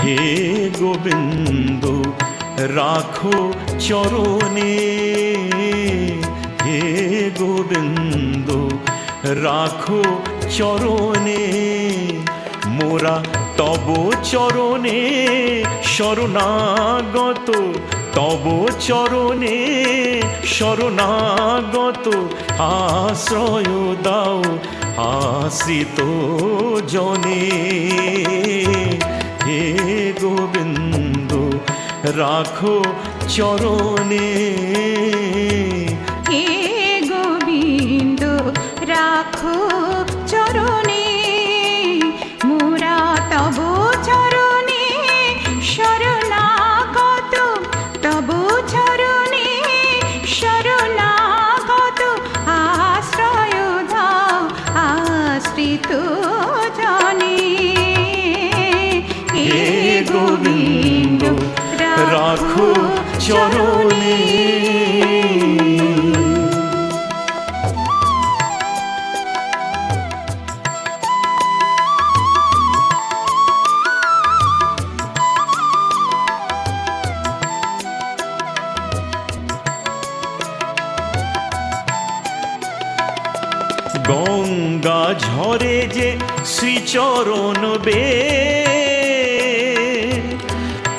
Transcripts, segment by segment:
হে গোবিন্দ রাখো চরণে, হে গোবিন্দ রাখো চরণে, মোরা তব চরণে শরণাগত, তব চরণে শরণাগত, আশ্রয় দাও আশ্রিত জনে। হে গোবিন্দ রাখো চরণে, হে গোবিন্দ রাখো চরণে, মোরা তব চরণে শরণাগত, তব চরণে শরণাগত, আশ্রয় দাও আশ্রিত জনে। হে গোবিন্দ রাখো চরণে। গঙ্গা ঝরে যে শ্রীচরণ বে,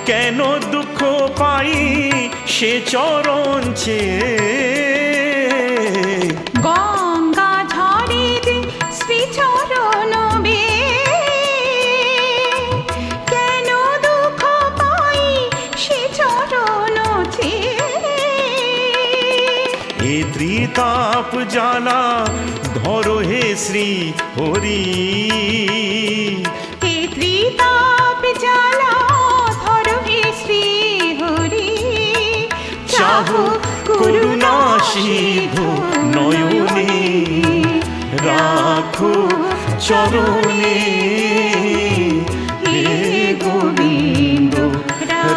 কেন দুঃখ পাই সে চরণ চেয়ে। গঙ্গা ঝরে যে শ্রীচরণ বে, কেন দুঃখ পাই সে চরণ চেয়ে। এ ত্রিতাপ জ্বালা ধরো হে শ্রী হরি, হে ত্রিতাপ জ্বালা ধরো হে শ্রী হরি, চাহো করুণা সিধু নয়নে, রাখো চরণে। হে গোবিন্দ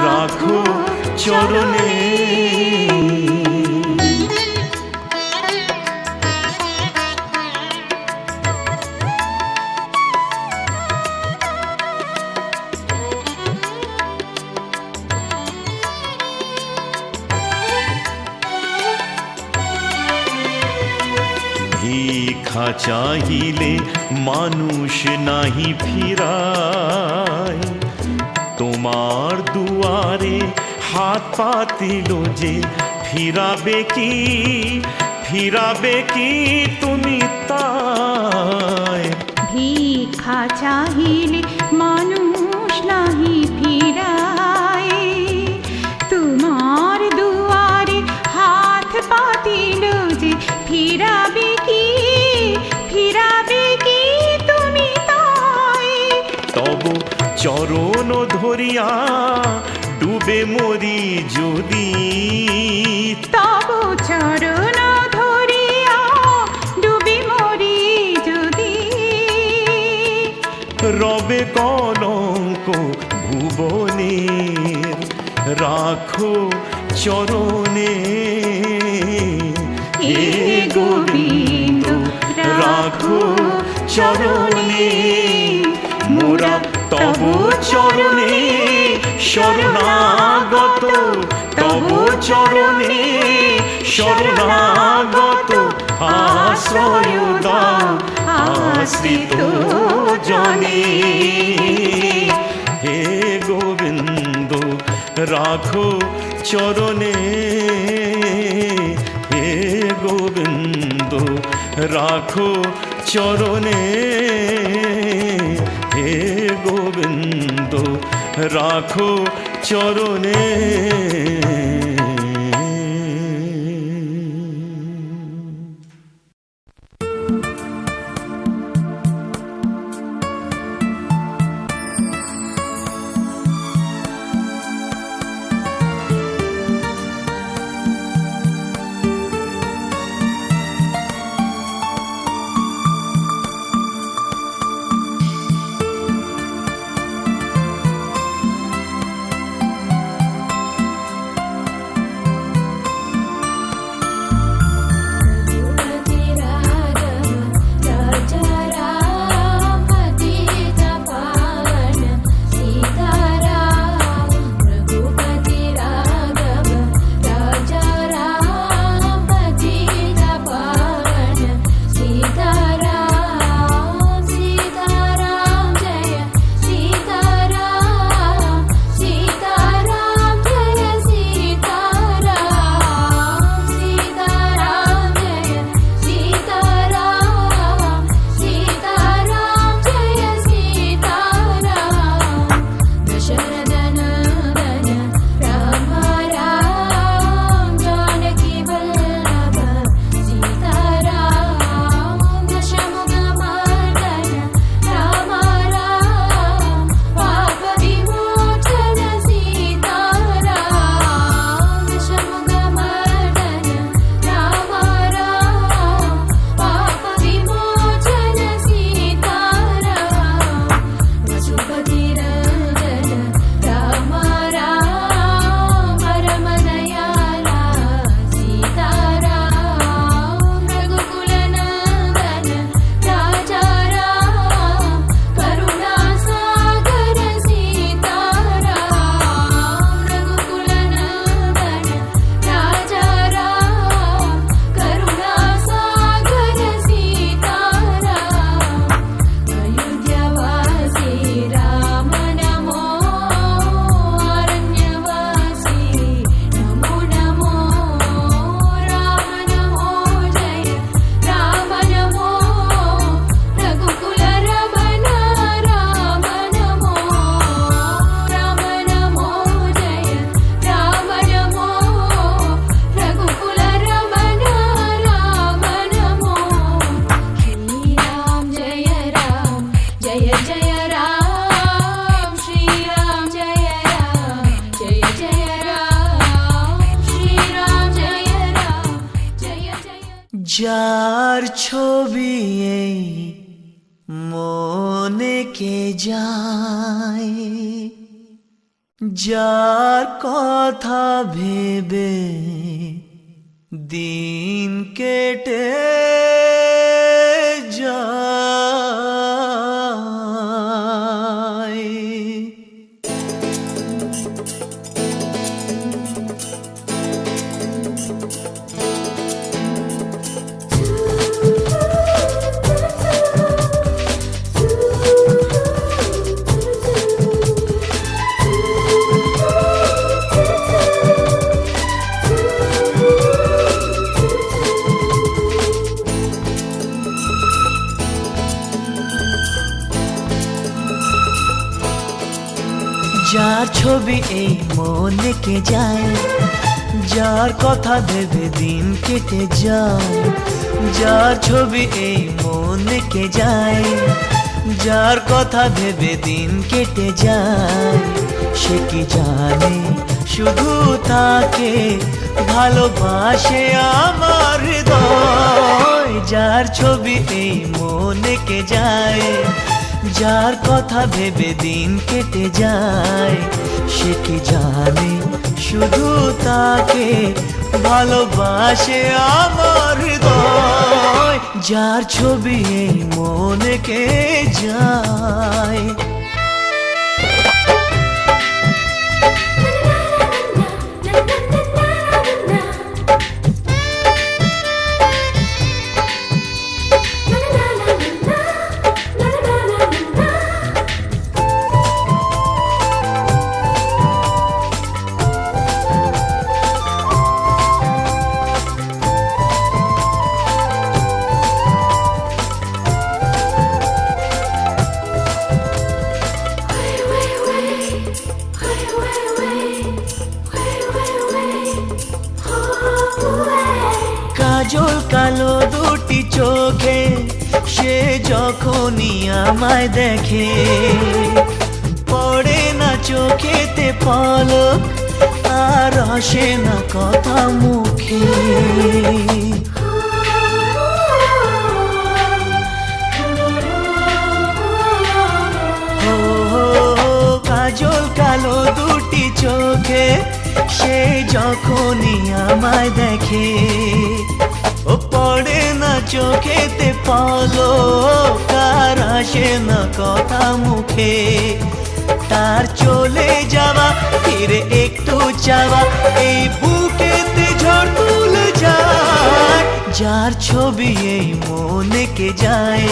রাখো চরণে। ভিক্ষা চাহিলে মানুষ নাহি ফিরায়, তোমার দুয়ারে হাত পাতিল যে ফিরাবে কি, ফিরাবে কি তুমি তাই। ভিক্ষা চাহিলে মানুষ নাহি ফিরায়, তোমার দুয়ারে হাত পাতিল যে ফিরাবে কি, ফিরাবে কি তুমি তাই। তব চরণ ধরিয়া ডুবে মরি যদি, তব চরণ ধরিয়া ডুবে মরি যদি, রবে কলঙ্ক ভুবনের, রাখো চরণে। হে গোবিন্দ রাখো চরণে, মোরা তব চরণে শরণাগত, তব চরণে শরণাগত, আশ্রয় দাও আশ্রিত জনে। হে গোবিন্দ রাখো চরণে, হে গোবিন্দ রাখো চরণে, হে গোবিন্দ রাখো চরণে। যার ছবি এই মনে কে যায়, যার কথা ভেবে দিন কেটে যায়। যার ছবি এই মনে কে যায়, যার কথা ভেবে দিন কেটে যায়, যার ছবি এই মনে কে যায়, যার কথা ভেবে দিন কেটে যায়, সে কি জানে শুধু তাকে ভালোবাসে আমার হৃদয়। যার ছবি এই মনে কে যায়, যার কথা ভেবে দিন কেটে যায়, সে কি জানে শুধু তাকে ভালোবাসে আমার হৃদয়। যার ছবি এই মনে কে যায়। কাজল কালো দুটি চোখে সে যখনই আমায় দেখে, পড়ে না চোখেতে পলক আর আসে না কথা মুখে। কাজল কালো দুটি চোখে সে যখনই আমায় দেখে, ও পড়ে না চোখেতে পলক আর আসে না কথা মুখে। তার চলে যাওয়া ফিরে একটু চাওয়া এই বুকেতে ঝড় তুলে যায়। যার ছবি এই মনে কে যায়,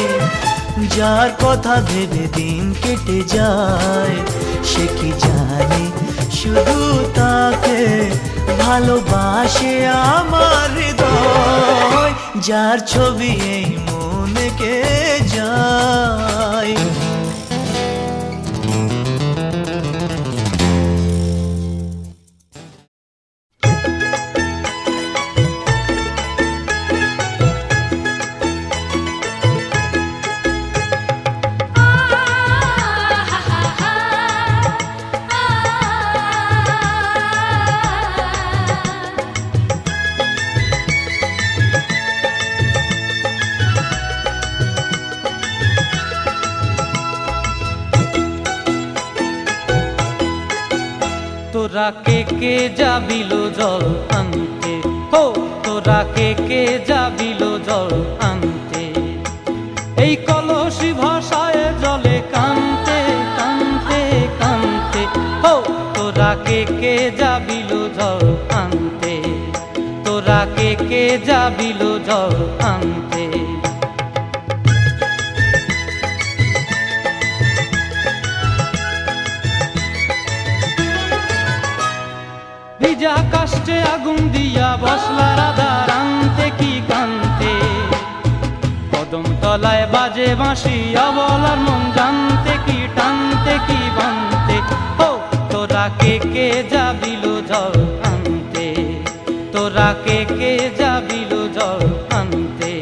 যার কথা ভেবে দিন কেটে যায়, সে কি জানে শুধু তাকে ভালোবাসে আমার হৃদয়। যার ছবি এই মনে কে যায়। তোরা কে যাবিল জল আনতে, হো তোরা কে যাবিল জল আনতে, এই কলসি ভাষায় জলে কানতে কানতে কানতে। হো তোরা কে যাবিল জল আনতে, তোরা কে যাবিল জল আনতে। ভিজা কাষ্টে আগুন দিয়া বসলা রাধার আনতে কি কান্তে, কদম তলায় বাজে বাঁশি অবলার মন জানতে কি টানতে কি বানতে। ও তোরা কে যাবিল জল আনতে, তোরা কে যাবিল জল আনতে।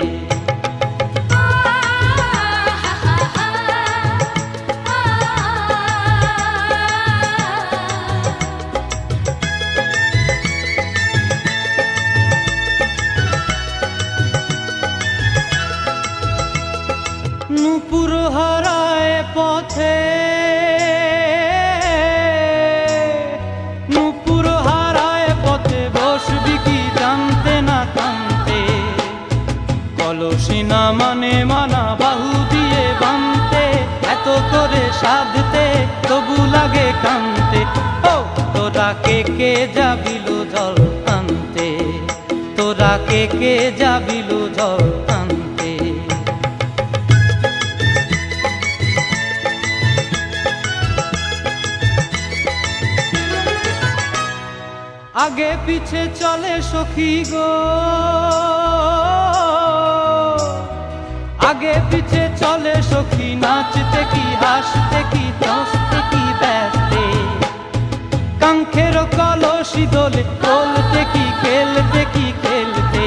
সাধতে তবু লাগে কান্তে। ও তোরা কে কে যাবিল জল আনতে, তোরা কে কে যাবিল জল আনতে। আগে পিছে চলে সখী গো, আগে পিছে চলে সখী, নাচতে কি হাসতে কি দোস্তে কি ব্যস্তে, কাঙ্ক্ষের কলসি দোলে বলতে কি খেলতে কি খেলতে।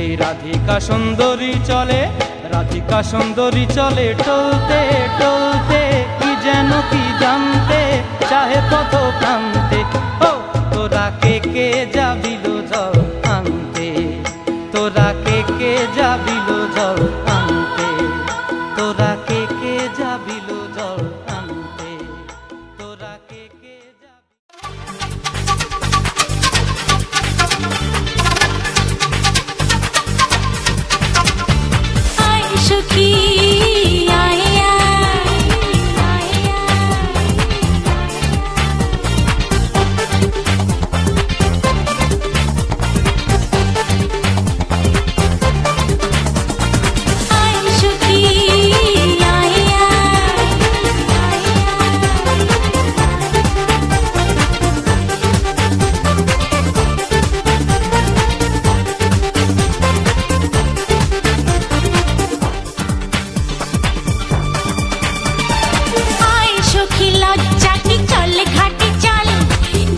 এই রাধিকা সুন্দরী চলে, রাধিকা সুন্দরী চলে টলতে টলতে, কি যেন কি জানতে চাহে পথ প্রান্তে। ও তোরা কে কে যাবিল জল আনতে, তোরা কে কে যাবিল জল আনতে, তোরা কে কে যাবিল জল আনতে, তোরা কে কে যাবিল। আয় সখী আয় আয় সখী আয় আয় সখী লজ্জা কি চল ঘাটে চল,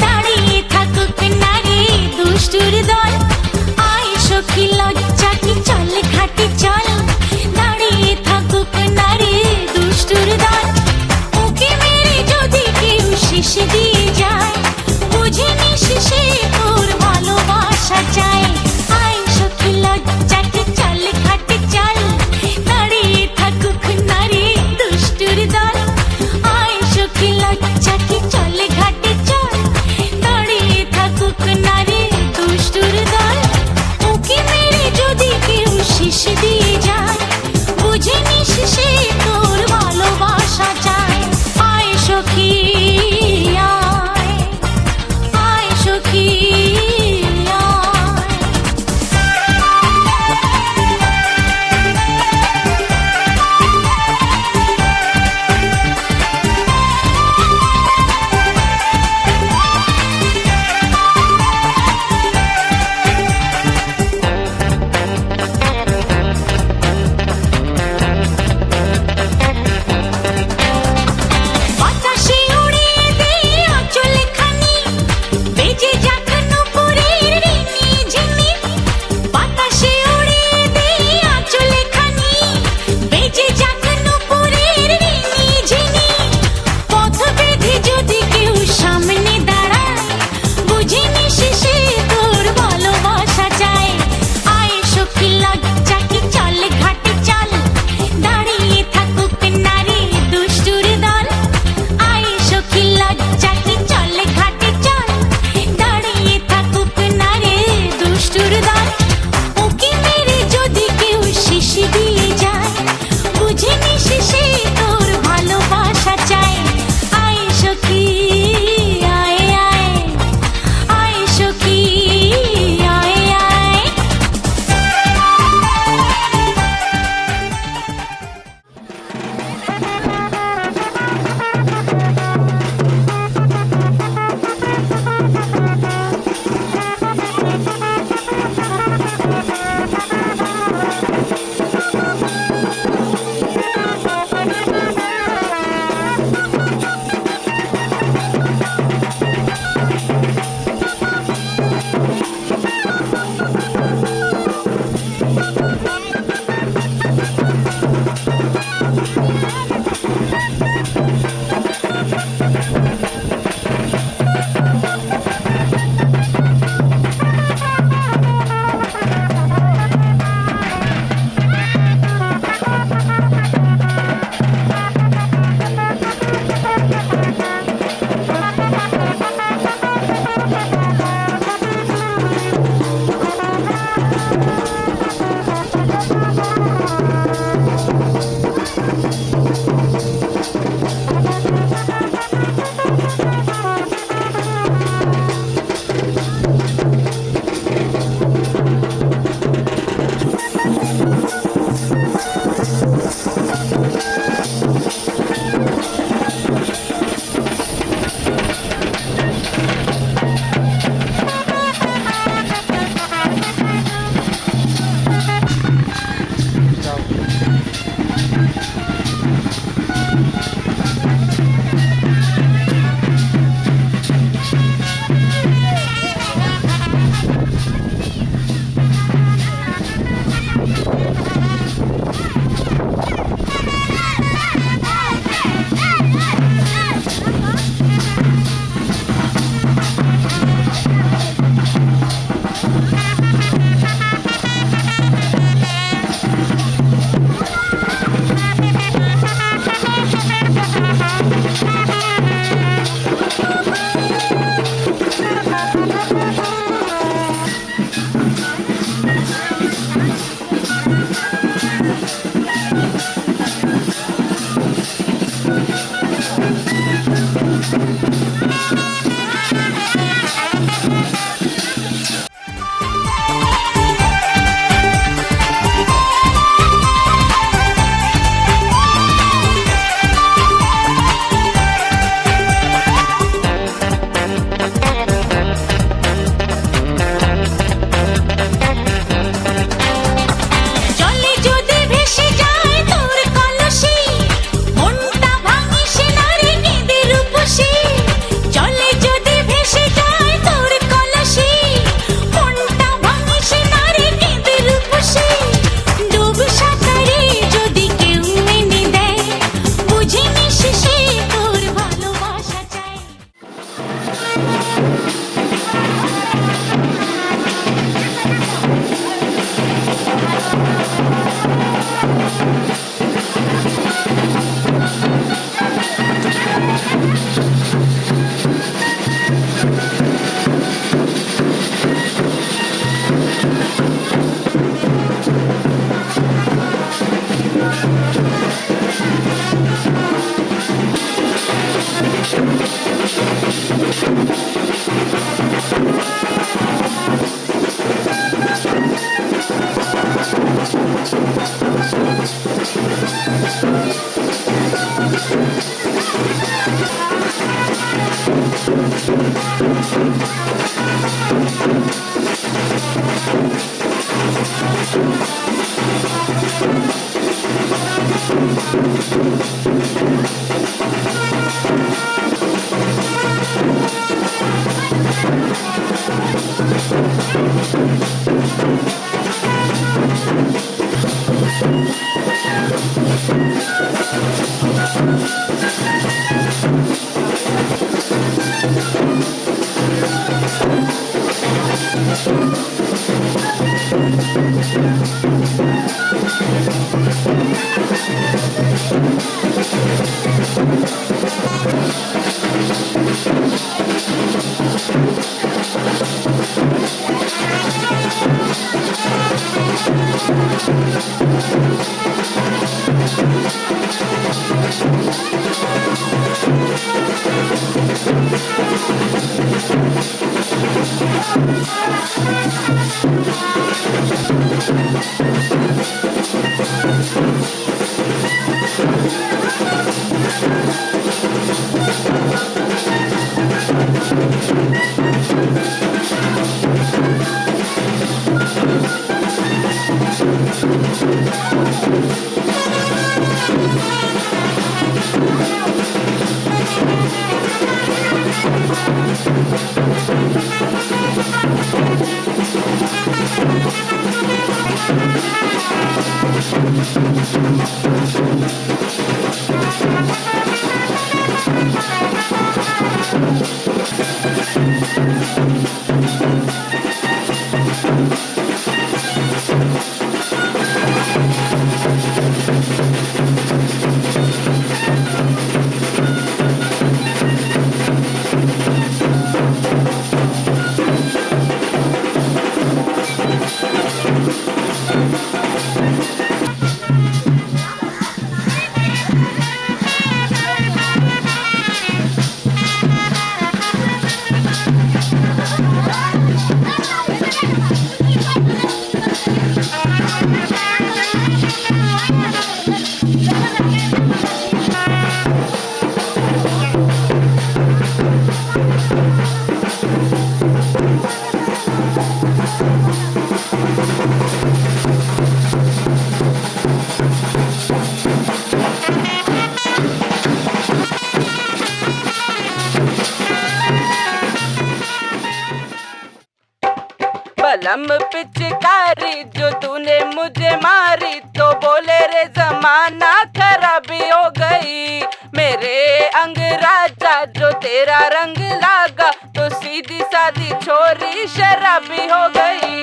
দাঁড়িয়ে থাকুক নারী দুষ্টুর দল। আয় সখী লজ্জা কি চল ঘাটে চল, দাঁড়িয়ে থাকুক নারী দুষ্টুর দল। ওকে মেরে যদি কেউ শেষ দিয়ে যায়, বুঝে নিস সে তোর ভালোবাসা চায়। আয় সখী লজ্জা কি চল ঘাটে চল, দাঁড়িয়ে থাকুক নারী দুষ্টুর দল। আয় সখী লজ্জা কি চল ঘাটে চল, দাঁড়িয়ে থাকুক নারী দুষ্টুর দল। ওকে মেরে যদি কেউ শেষ দিয়ে যায়, বুঝে নিস সে তোর ভালোবাসা চায়। আয় সখী আয় बलम पिचकारी जो तूने मुझे मारी तो बोले रे जमाना खराबी हो गई। मेरे अंग राजा जो तेरा रंग लागा तो सीधी सादी छोरी शराबी हो गई।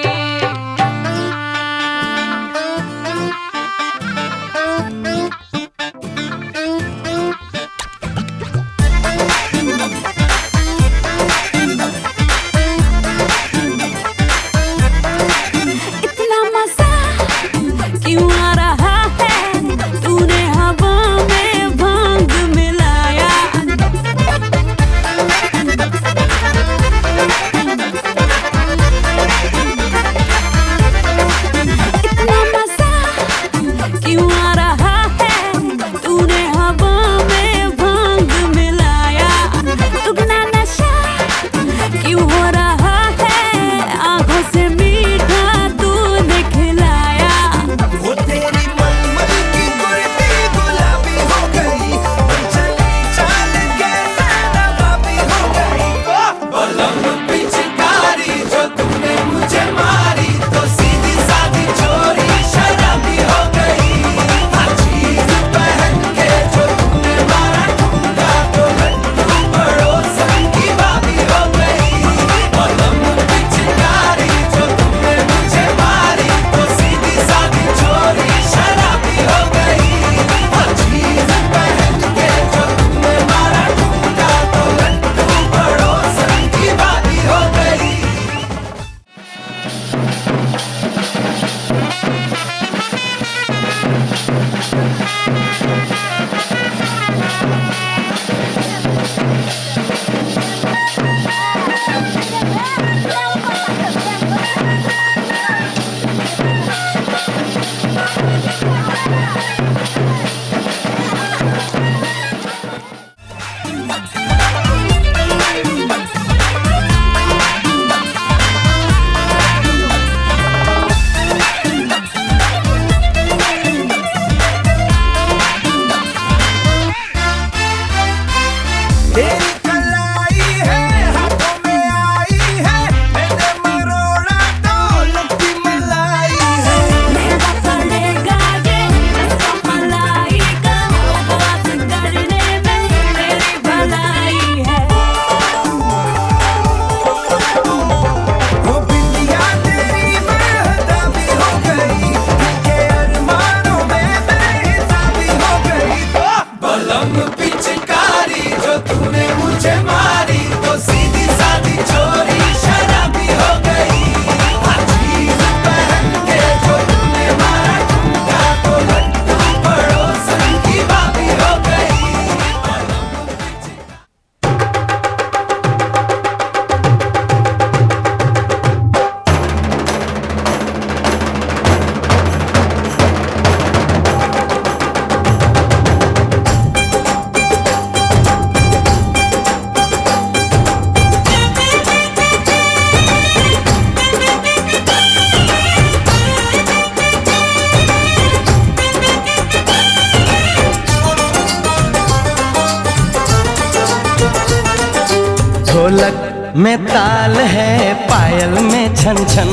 ढोलक में ताल है, पायल में छन छन।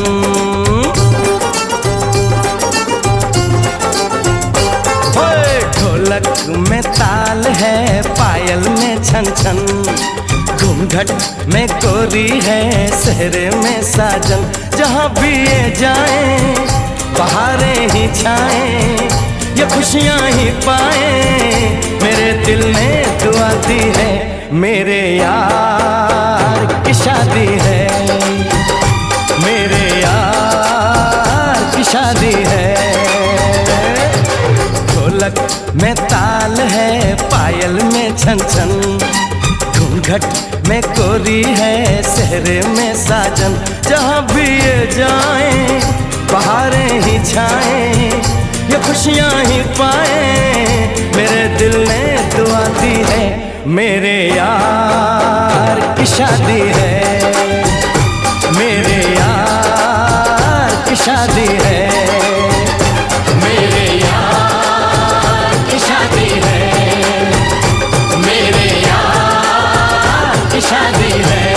ओए ढोलक में ताल है, पायल में छन छन। घूंघट में कोरी है, सहरे में साजन। जहाँ भी ये जाए बहारें ही छाएं, ये खुशियाँ ही पाए। मेरे दिल ने दुआ दी है, मेरे यार की शादी है, मेरे यार की शादी है। ढोलक में ताल है, पायल में छन छन। घूंघट में कोरी है, सहरे में साजन। जहाँ भी ये जाए बहारें ही छाएं, ये खुशियाँ ही पाए। मेरे दिल ने दुआ दी है, मेरे यार की शादी है, मेरे यार की शादी है, मेरे यार की शादी है, मेरे यार की शादी है।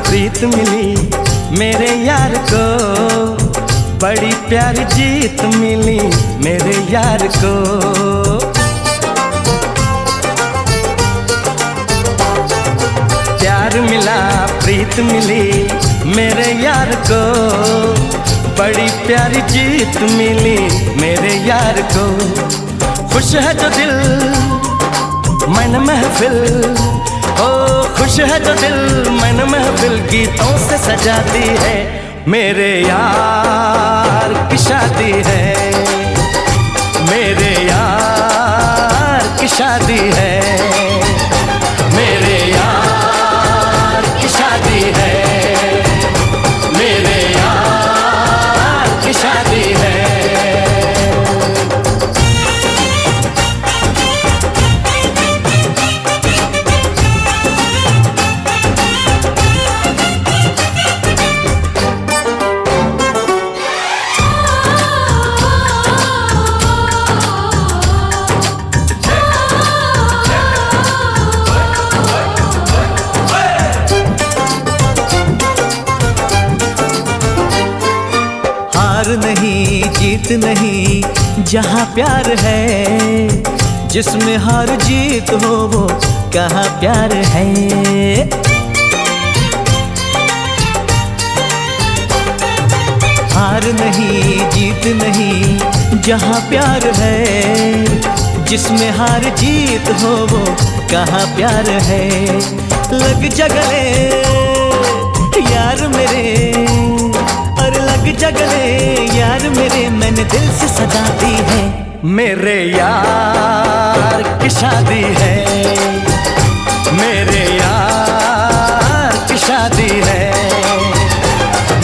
प्रीत मिली मेरे यार को, बड़ी प्यारी जीत मिली मेरे यार को। प्यार मिला प्रीत मिली मेरे यार को, बड़ी प्यारी जीत मिली मेरे यार को। खुश है जो दिल मन महफिल, ओ खुश है जो दिल मन महफिल गीतों से सजाती है। मेरे यार की शादी है, मेरे यार की शादी है, मेरे यार की शादी है, मेरे यार की शादी है। नहीं जीत नहीं जहाँ प्यार है, जिसमें हार जीत हो वो कहाँ प्यार है। हार नहीं जीत नहीं जहाँ प्यार है, जिसमें हार जीत हो वो कहाँ प्यार है। लग जा गले यार मेरे, और लग जा गले यार मेरे, मैंने दिल से सजा दी है। मेरे यार की शादी है, मेरे यार की शादी है,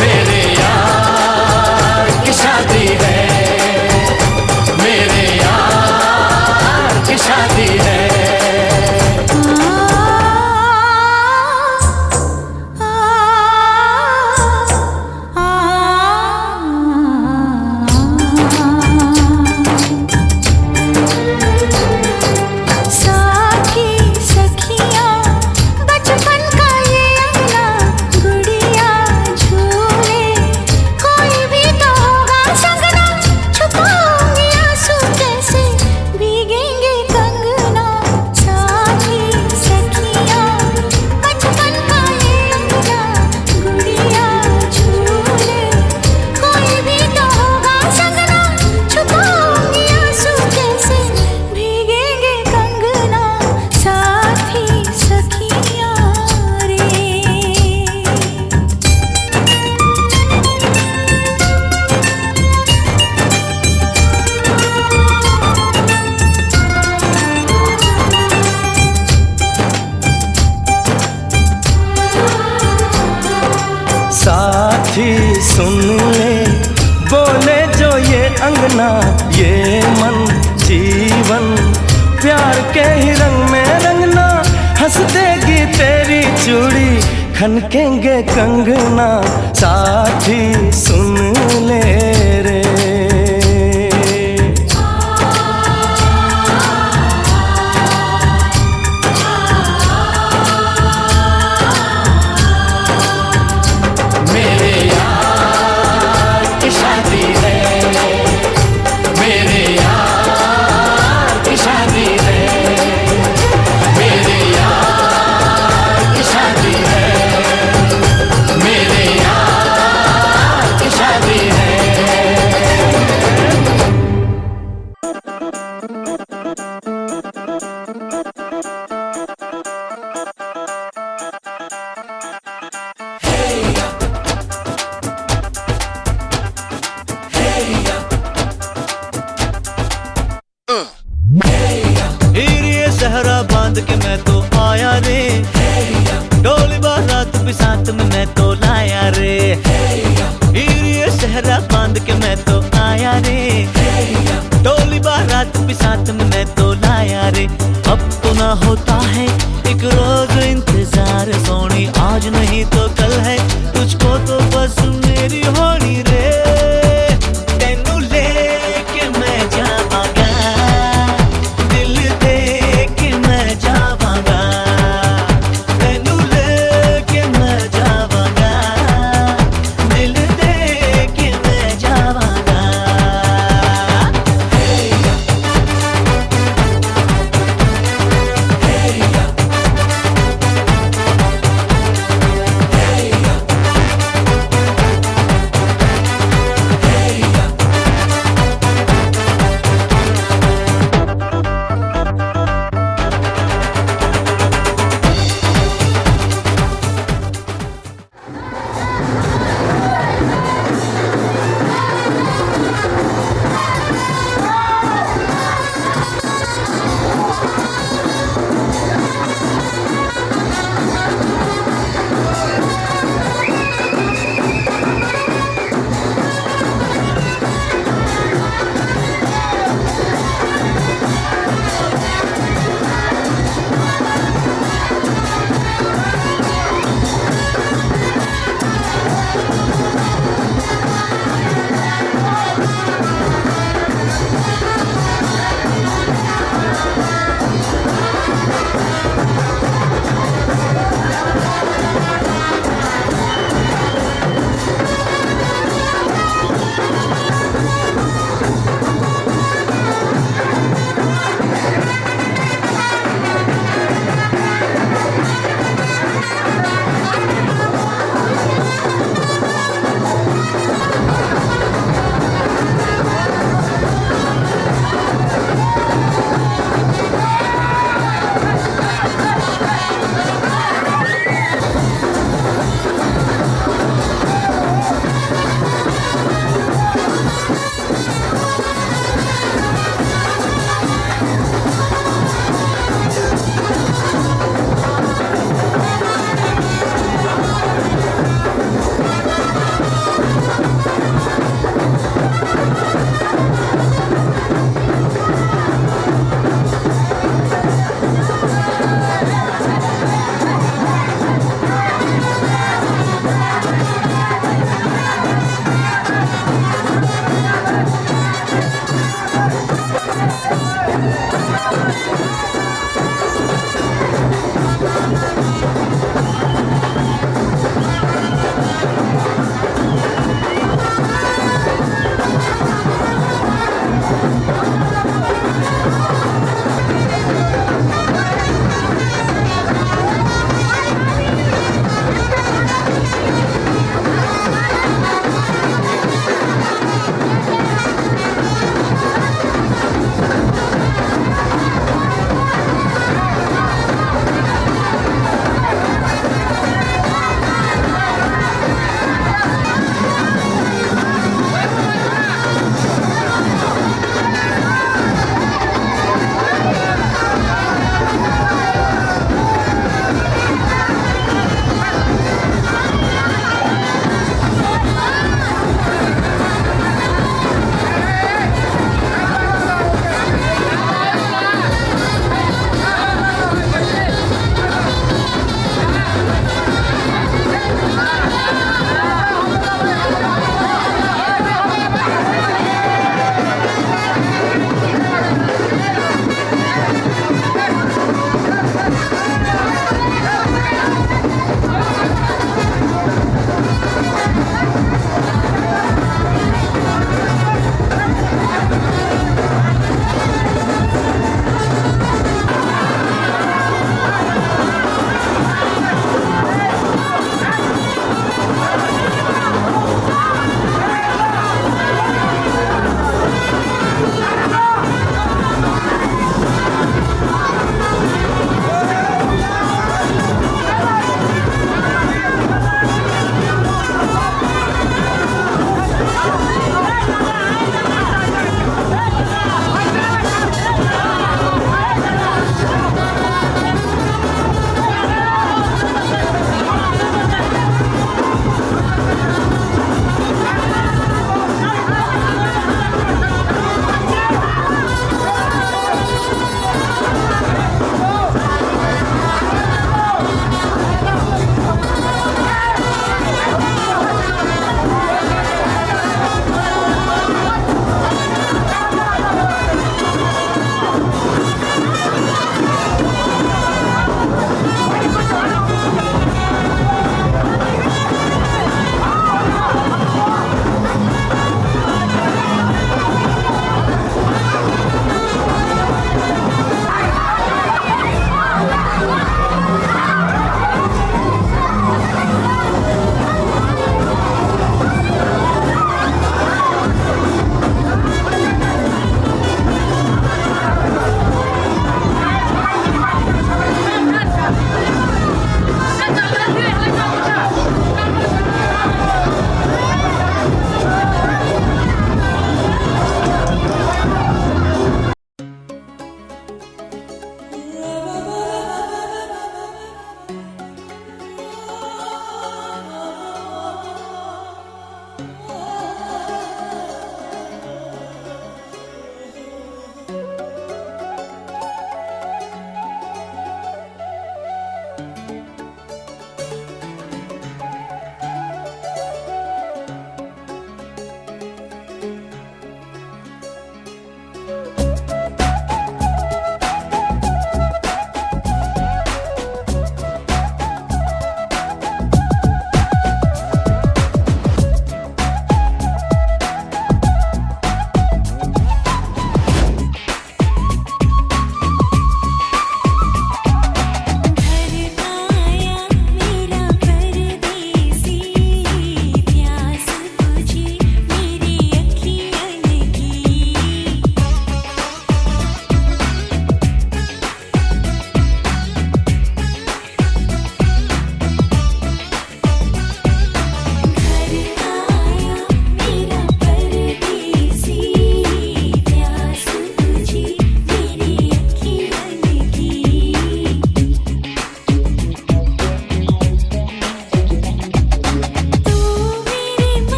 मेरे यार की शादी है, मेरे यार की शादी है। सुन ले, बोले जो ये अंगना ये मन जीवन, प्यार के ही रंग में रंगना, हंस देगी तेरी चूड़ी, खनकेंगे कंगना, साथी सुन ले रे। हीरे सहरा बांध के मैं तो आया रे, डोली बारात भी साथ में मैं तो लाया रे। हीरे सहरा बांध के मैं तो आया रे, डोली बारात भी साथ में मैं तो लाया रे। अब तो ना होता है एक रोज इंतजार सोनी, आज नहीं तो कल है, तुझको तो बस मेरी होनी रे। तेनू लेके मैं जावांगा, दिल दे के मैं जावांगा, तेनू लेके मैं जावांगा, दिल दे के मैं जावांगा।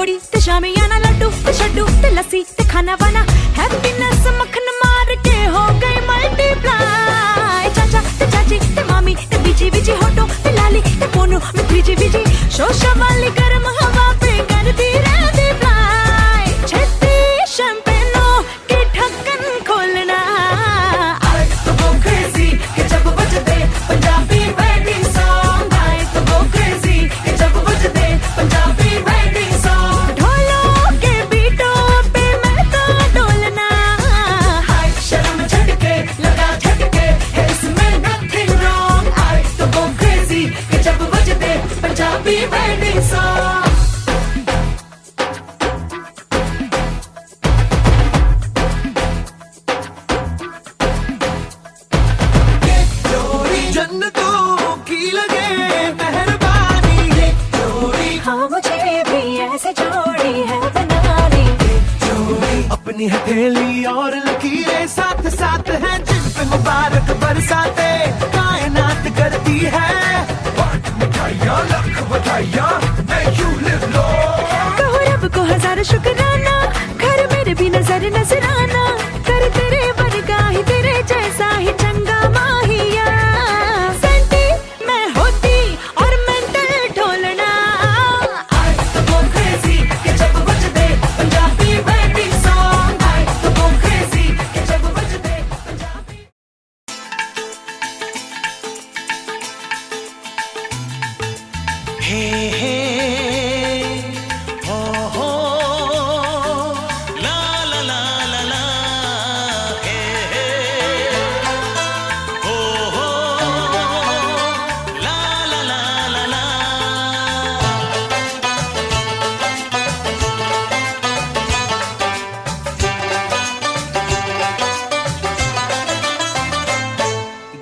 घोड़ी ते शामियाना, लड्डू ते शड्डू ते लस्सी ते खाना वाना, हैप्पीनेस मक्खन मार के हो गई मल्टीप्लाई। चाचा ते चाची ते मामी ते बीजी बीजी होटो ते लाली ते पोनू में बीजी बीजी, शोशा वाली गर्म हवा पे करती रहती फ्लाई। छेती शैंपेनो के ढक्कन खोलना, आए तो go crazy कि जब बजते पंजाबी वेडिंग सॉन्ग, आए तो go crazy कि जब बजते पंजाबी वेडिंग सॉन्ग। ढोलों के बीटों पे मैं तो डोलना, हाय शर्म झटके लगा झटके है इसमें nothing wrong, आए तो go crazy कि जब बजते पंजाबी वेडिंग सॉन्ग। जन्नतों की लगे मेहरबानी, ये जोड़ी हाँ मुझे भी ऐसे जोड़ी है बनानी। जोड़ी अपनी हथेली और लकीरें साथ साथ हैं, जिन पे मुबारक बरसाते कायनात करती है। बांट मिठाइयाँ लख बधाइयाँ, may you live long। कहो रब को हजार शुक्राना, घर मेरे भी नजर नजराना, कर तेरे वर्गा ही तेरे जैसा ही चंगा माहिया। सेंटी मैं होती और मेंटल ढोलना, आए तो go crazy कि जब बजते पंजाबी वेडिंग सॉन्ग, आए तो go crazy कि जब बजते पंजाबी। हे हे हो ला ला ला ला ला, हे हे हो ला ला ला ला ला।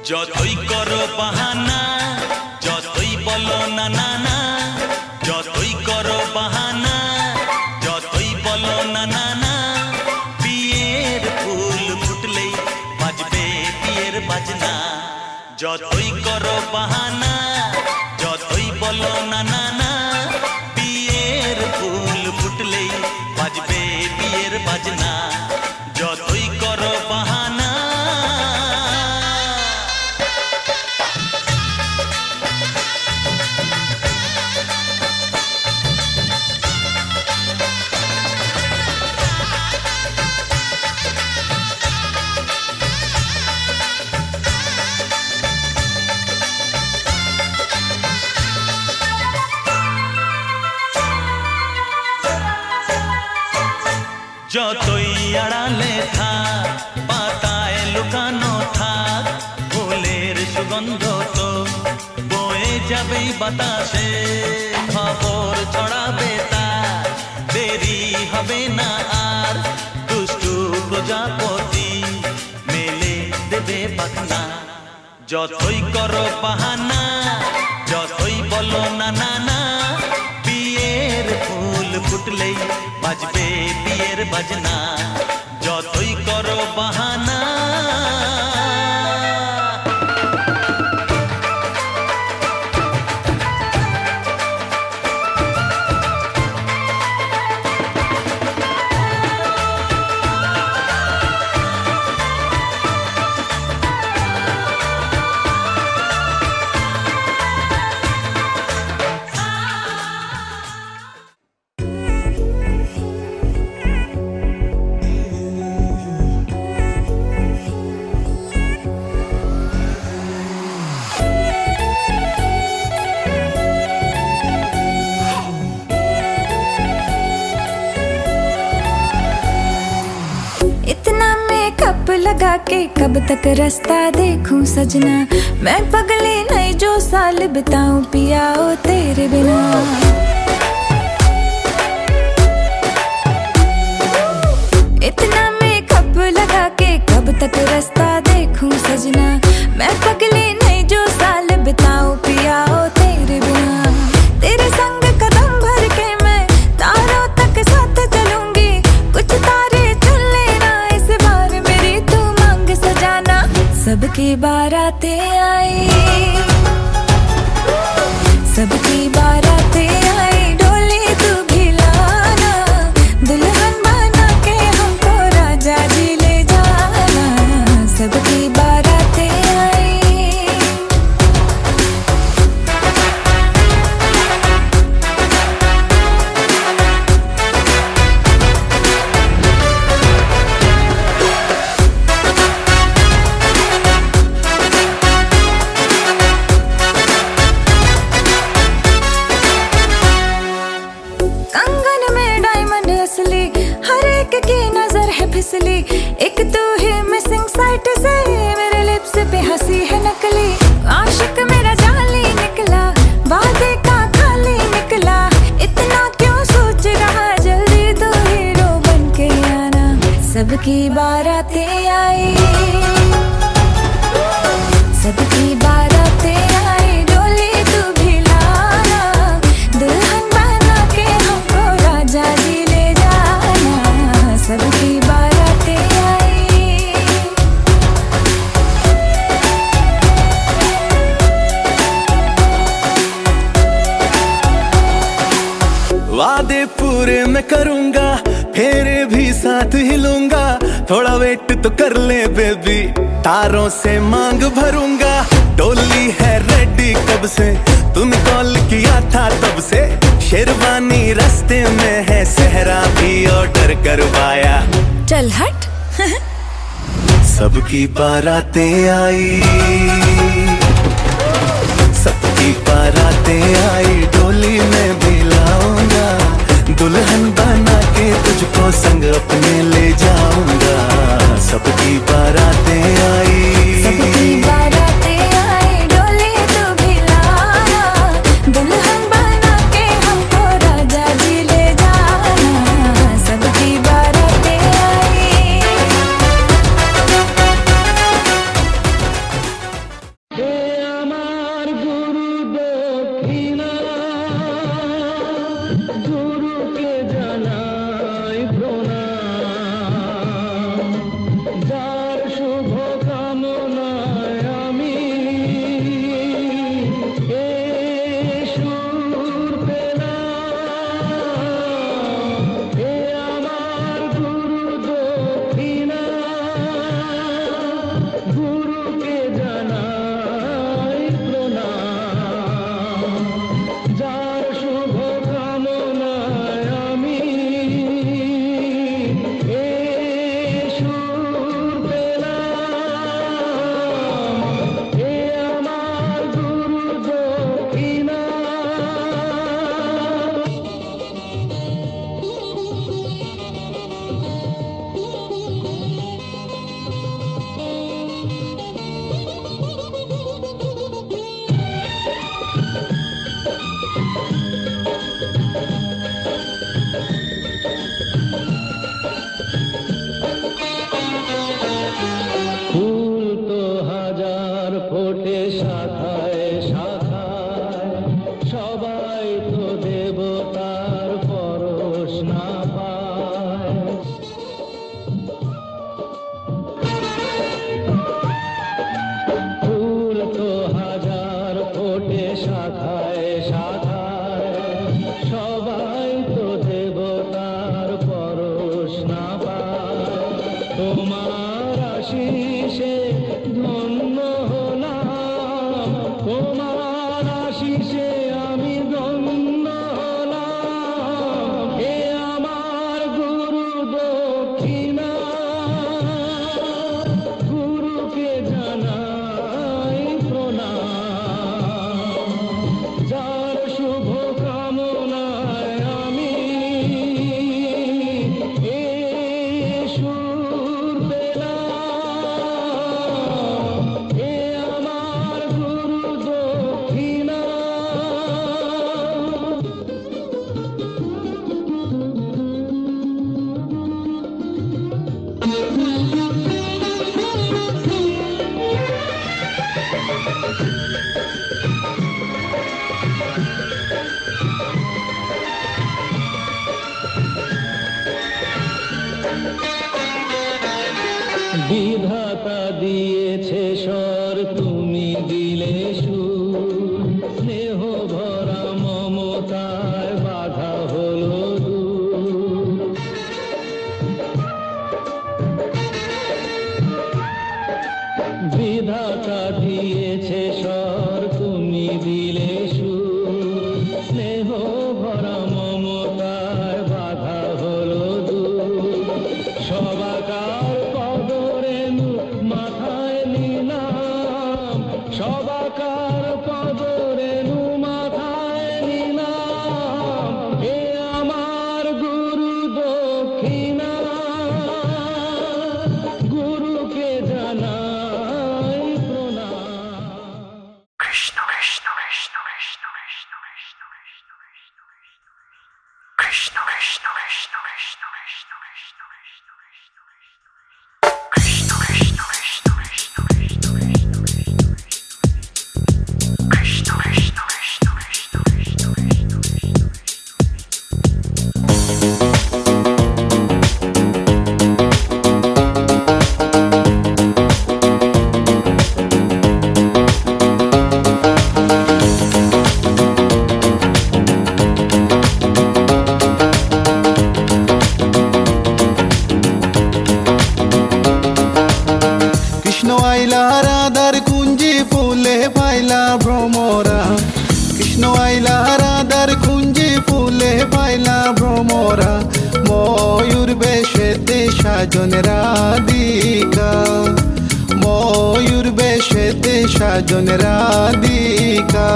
যতই করো বাহানা, যতই বলো না না না, যতই করো বাহানা, যতই বলো না না না, বিয়ের ফুল ফুটলেই বাজবে বিয়ের বাজনা। যতই করো বাহানা, যতই বলো না না না, বিয়ের ফুল ফুটলেই বাজবে বিয়ের বাজনা। যতই করো বাহানা। যতই আড়ালে থাক, পাতায় লুকানো থাক, ফুলের সুগন্ধ তো বয়ে যাবেই বাতাসে, খবর ছড়াবে তার, দেরি হবে না আর, দুষ্টু প্রজাপতি মেলে দেবে পাখনা। যতই করো বাহানা, যতই বলো না না না, বিয়ের ফুল ফুটলেই বাজবে বিয়ের বাজনা। যতই করো বাহানা। लगा के कब तक रास्ता देखूं सजना, मैं पगली नहीं जो साल बिताऊं पिया ओ तेरे बिना। इतना मेकअप लगा के कब तक रास्ता देखूं सजना, मैं पगली नहीं जो साल बिताऊं पिया ओ तेरे बिना। तेरे संग कदम भर के मैं तारों तक साथ चलूंगी, कुछ तारे चुन लेना इस बार मेरी तू मांग सजाना। सबकी बारातें आई, सबकी बारातें आई, डोली तू भी ला एक की नजर है फिसली, एक तू ही मिसिंग साइट से मेरे लिप्स पे हंसी है नकली। आशिक मेरा जाली निकला, वादे का खाली निकला, इतना क्यों सोच रहा, जल्दी तो हीरो बन के आना। सबकी बारातें आई, सबकी बारातें आई, डोली तू भी लाना, दुल्हन बना के हमको राजा जी ले जाना। सबकी बारातें आई। वादे पूरे मैं करूंगा, फेरे भी साथ ही लूंगा, थोड़ा वेट तो कर ले बेबी, तारों से मांग भरूंगा। डोली है रेडी कब से, तूने कॉल किया था तब से, शेरवानी रास्ते में है, सहरा भी ऑर्डर करवाया। चल हट। सबकी बारातें आई, सबकी बारातें आई, डोली में भी लाऊंगा, दुल्हन बना के तुझको संग अपने ले जाऊंगा। सबकी बारातें आई, सबकी बारातें आई, डोली तू भी लाना, दुल्हन बना के हमको राजा जी ले जाना। सबकी बारातें आई। আমার গুরু দক্ষিণা, গুরুকে জানাই প্রণাম, যার শুভ কামনায় আমি এ সুর পেলাম। এ আমার গুরু দক্ষিণা, গুরুকে জানাই প্রণাম, যার শুভ কামনায় আমি এ সুর পেলাম। এ আমার গুরু দক্ষিণা। ফুল তো হাজার ফোটে শাখায় শাখায়, সবাই তো দেবতার পরশ না পায়। ফুল তো হাজার ফোটে শাখায় শাখায়, সবাই তো দেবতার পরশ না পায়। তোমার আশিসে ধন্য হলাম, তোমার আশিসে আমি ধন্য হলাম। এ আমার গুরু দক্ষিণা, গুরুকে জানাই প্রণাম, যার শুভ কামনায় আমি এ সুর পেলাম। এ আমার গুরু দক্ষিণা। বিধাতা দিয়েছে স্বর, তুমি দিলে সুর, স্নেহ ভরা মমতায় বাধা হলো দূর। বিধাতা দিয়েছে স্বর, তুমি দিলে সুর, স্নেহ ভরা মমতায় বাধা হলো দূর। সবাকার কদরে মাথায় নিলাম, কৃষ্ণ আইলা রাধার কুঞ্জি ফুলে পাইলা ভ্রমরা, কৃষ্ণ আইলা রাধার কুঞ্জি ফুলে পাইলা ভ্রমরা, ময়ূর বেশেতে সাজন রাধিকা, ময়ূর বেশেতে সাজন রাধিকা।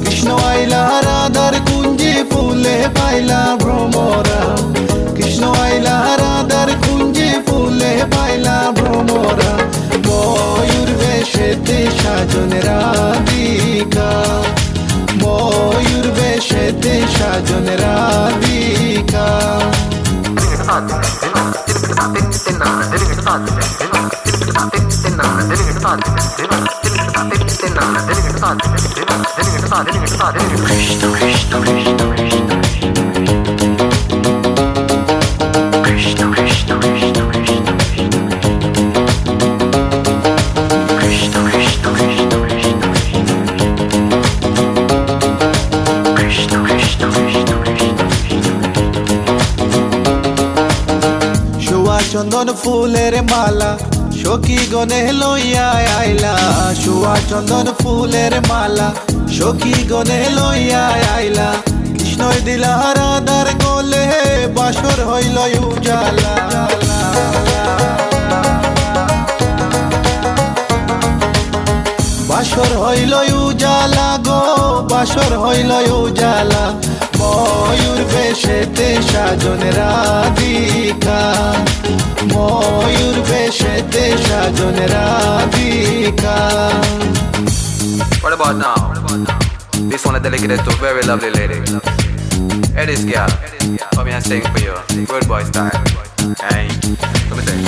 কৃষ্ণ আইলা রাধার কুঞ্জি ফুলে পাইলা ভ্রমরা, কৃষ্ণ আইলা রাধার কুঞ্জি ফুলে পাইলা ভ্রমরা, ময়ূর বেশেতে সাজন রাধিকা, ময়ূর বেশেতে সাজন রাধিকা। চন্দন ফুলের মালা সখী গনে লইয়া আইলা, সুয়া চন্দন ফুলের মালা সখী গনে লইয়া আইলা, কৃষ্ণই দিলা রাধার গলে বাসর হইল উজালা। বাসর হইল উজালা গো, বাসর হইল উজালা, ময়ূর বেশেতে সাজন রাধিকা, ময়ূর বেশেতে সাজন Radhika. What about now? This one is dedicated to a very lovely lady. Hey, this girl, come here and sing for you. Good boy style. Hey, let me sing.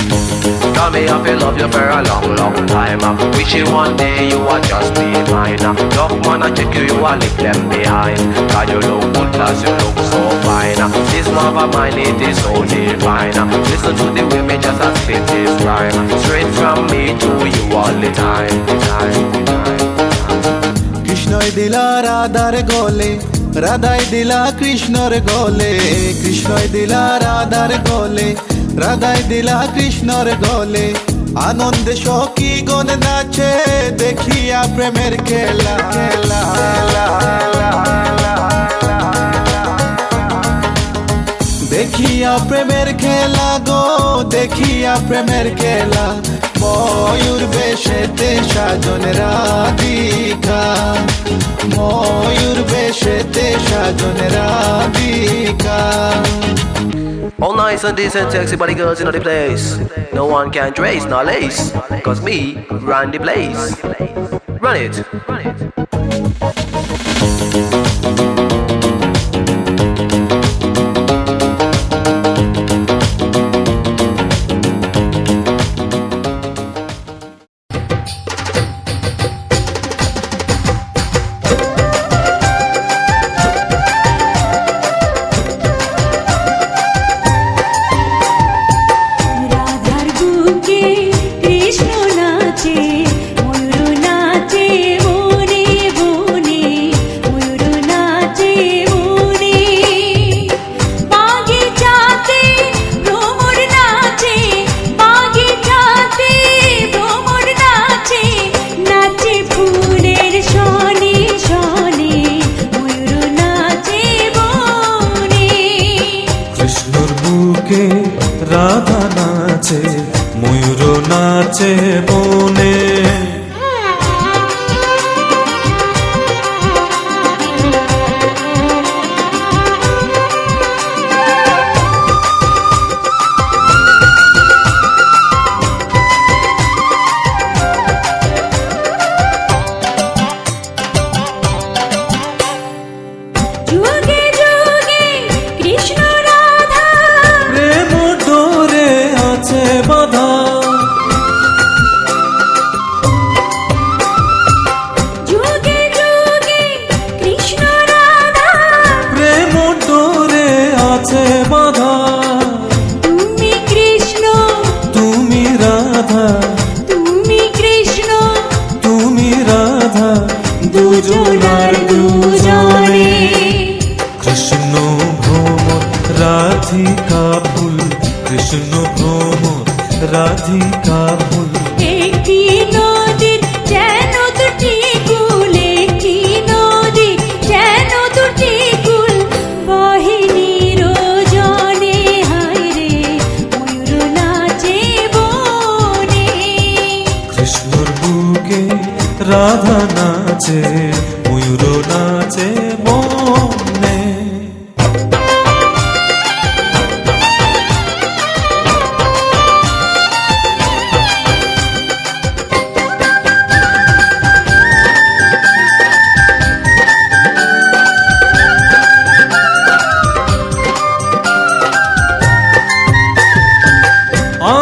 Tell me I feel love you for a long, long time. Wishing one day you would just be mine. Tough man, I check you, you will leave them behind. God, you look good, plus you look so fine. This love of mine, it is so divine. Listen to the way me just a spit this rhyme. Straight from me to you all the time, the time, the time. কৃষ্ণই দিলা রাধার গলে, রাধাই দিলা কৃষ্ণর গলে, কৃষ্ণই দিলা রাধার গলে, রাধাই দিলা কৃষ্ণর গলে, আনন্দে সখী গণ নাচে দেখিয়া প্রেমের খেলা। দেখিয়া প্রেমের খেলা গো, দেখিয়া প্রেমের খেলা, ময়ূর বেশেতে সাজন রাধিকা, ময়ূর বেশেতে সাজন Radhika. All nice and decent, sexy body girls in the place. No one can trace nor lace, cause me run the place. Run it. রাধার বুকে কৃষ্ণ নাচে, ময়ূর নাচে বনে বনে, ময়ূর নাচে বনে। বাগিচাতে ভ্রমর নাচে, বাগিচাতে ভ্রমর নাচে, নাচে ফুলের সনে সনে, ময়ূর নাচে বনে। কৃষ্ণর বুকে রাধা নাচে, ময়ূর নাচে বনে। যুগে যুগে কৃষ্ণ রাধা রাধিকা ফুল কৃষ্ণ ভ্রমর রাধিকা ফুল একটি নদীর যেন দুটি কুল, একটি নদীর যেন দুটি কুল, বহে নিরজনে হায় রে ময়ূর নাচে বনে। কৃষ্ণর বুকে রাধা নাচে ময়ূর নাচে বনে।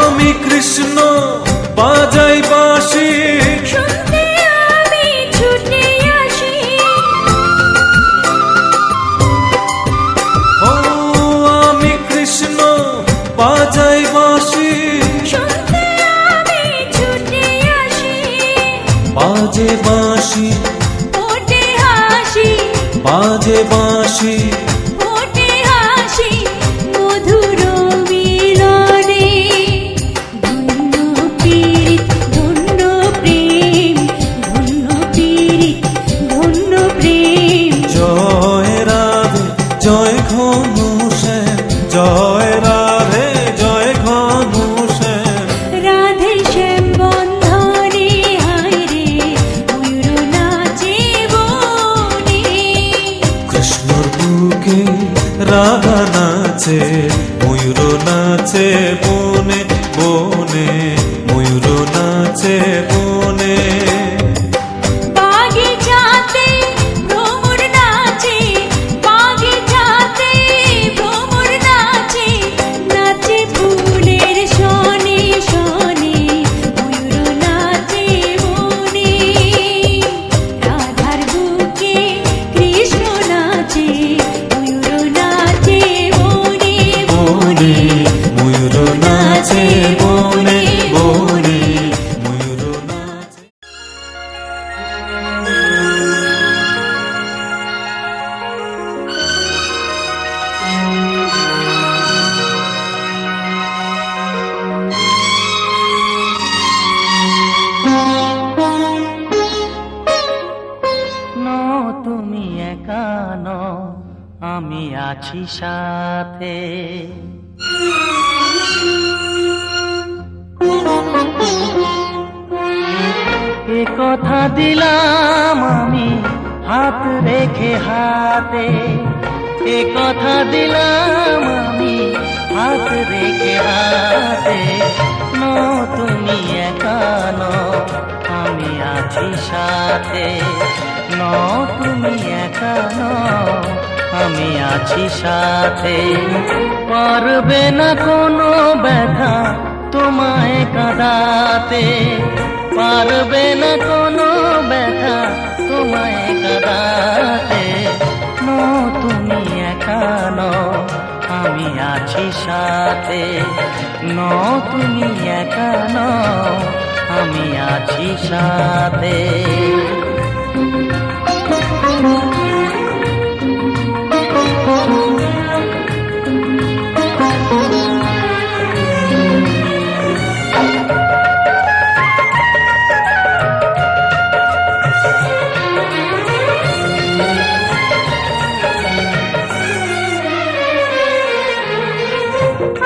আমি কৃষ্ণ বাজাই বাঁশি, শুনতে আমি ছুটে আসি, ও আমি কৃষ্ণ বাজাই বাঁশি, শুনতে আমি ছুটে আসি, বাজে বাঁশি ফোটে হাসি, বাজে বাঁশি ফোটে হাসি, মধুর মিলনে। ধন্য পীড়িত ধন্য প্রেম, ধন্য পীড়িত ধন্য প্রেম। জয় রাধে জয় ঘনশ্যাম, জয় রাধে জয় ঘনশ্যাম। রাধে শ্যাম বন্ধনে হায় রে ময়ূর নাচে বনে। কৃষ্ণর বুকে রাধা নাচে ময়ূর নাচে বনে বনে, ময়ূর নাচে বনে। বাগিচাতে ভ্রমর নাচে, বাগিচাতে ভ্রমর নাচে, নাচে ফুলের শনে শনে, ময়ূর নাচে বনে। রাধার বুকে কৃষ্ণ নাচে, ময়ূর নাচে বনে বনে ময়ূর নাচে বনে বনে, ময়ূর নাচে। ন তুমি একা নও, আমি আছি সাথে। এ কথা দিলাম আমি হাত রেখে হাতে, এ কথা দিলাম আমি হাত রেখে হাতে। ন তুমি একা নও, আমি আছি সাথে। ন তুমি একা নও, আমি আছি সাথে। পারবে না কোনো ব্যথা তোমায় কাঁদাতে, পারবে না কোনো ব্যথা তোমায় কাঁদাতে। ন তুমি একা নও, আমি আছি সাথে। ন তুমি একা নও, আমি আছি সাথে।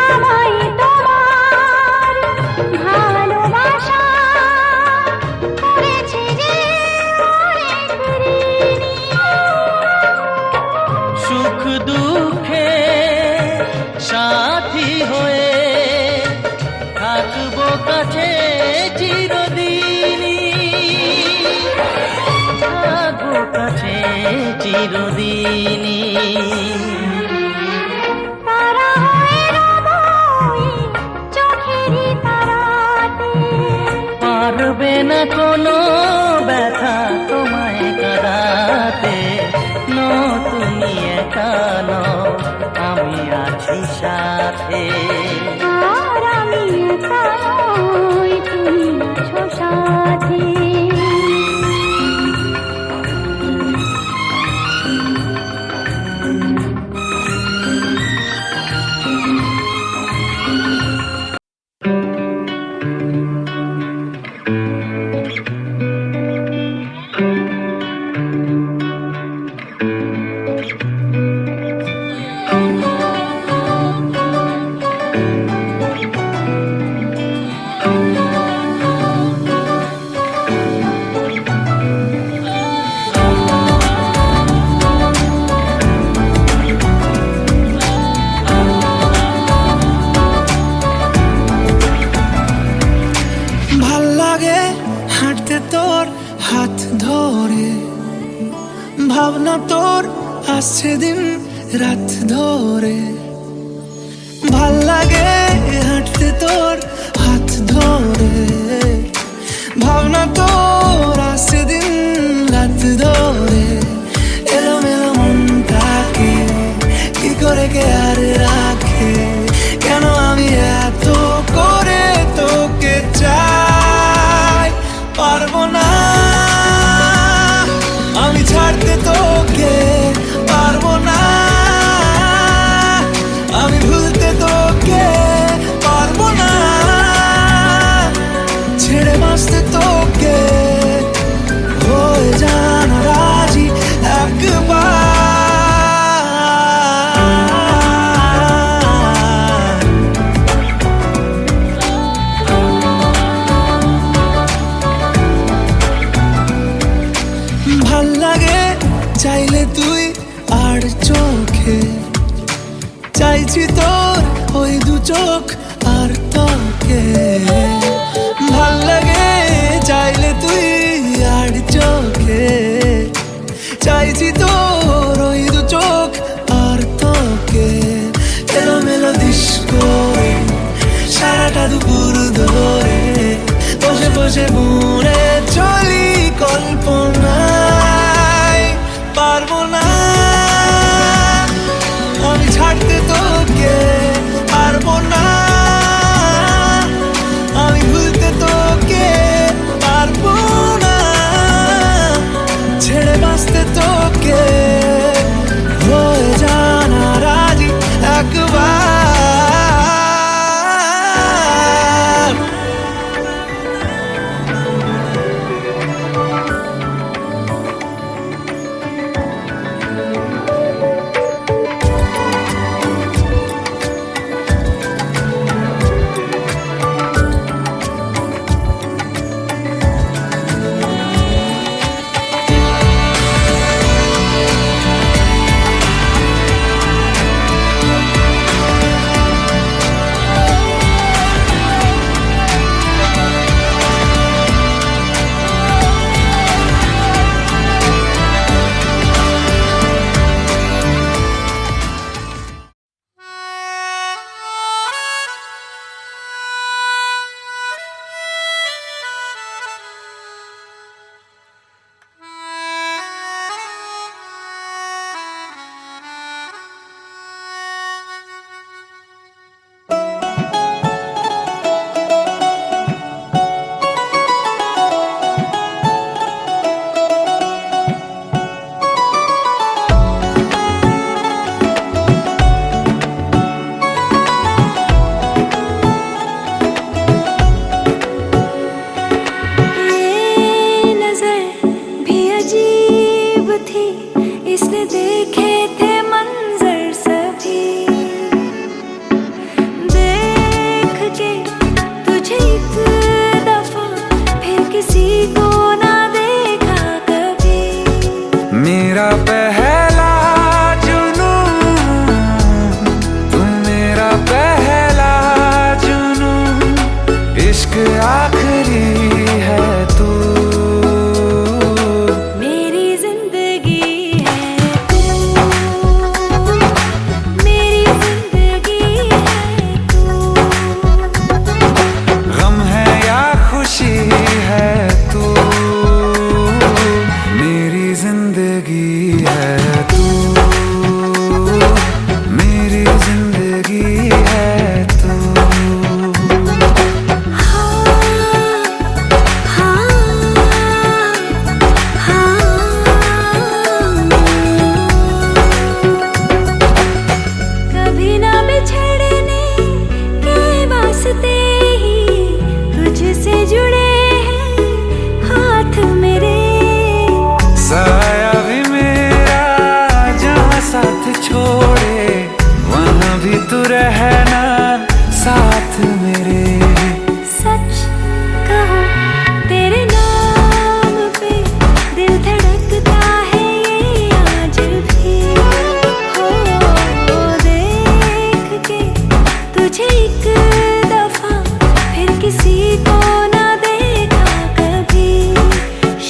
আমায় তোমার ভালোবাসা করেছে যে অনেক ঋণী। সুখ দুঃখে সাথী হয়ে থাকবো কাছে চিরদিনই, থাকবো কাছে চিরদিনই। তারা হয়ে রব ওই চোখেরই তারাতে। পারবে না কোনো ব্যথা তোমায় কাঁদাতে। ন তুমি একা নও, আমি আছি সাথে। আর আমি একা নই, তুমি আছো সাথে। ভাবনা তোর আসছে দিন রাত ধরে, ভাল লাগে হাঁটতে তোর হাত ধরে। ভাবনা তোর আসছে দিন রাত ধরে, এলোমেলো মনটাকে কি করে কে আর রাখে, কেন আমি এত করে তোকে চাই, পারবো না আমি ছাড়তে তোকে, পারবো না আমি ভুলতে তোকে, পারবো না ছেড়ে বাঁচতে তোকে, হয়ে জানা রাজি একবার। ভাল লাগে চাইলে তুই আর চোখে, চাইছি তোর ওই দু চোখ আর তোকে। ভাল লাগে চাইলে তুই আর চোখে, চাইছি তোর ওই দু চোখ আর তোকে। এলোমেলো দিস করে সারাটা দুপুর ধরে, বসে বসে বুনে চলি কল্পনায়, পারবো না আমি ছাড়তে তোকে, পারবো না আমি ভুলতে তোকে, পারবো না ছেড়ে বাঁচতে তোকে, হয়ে জানা রাজি একবার।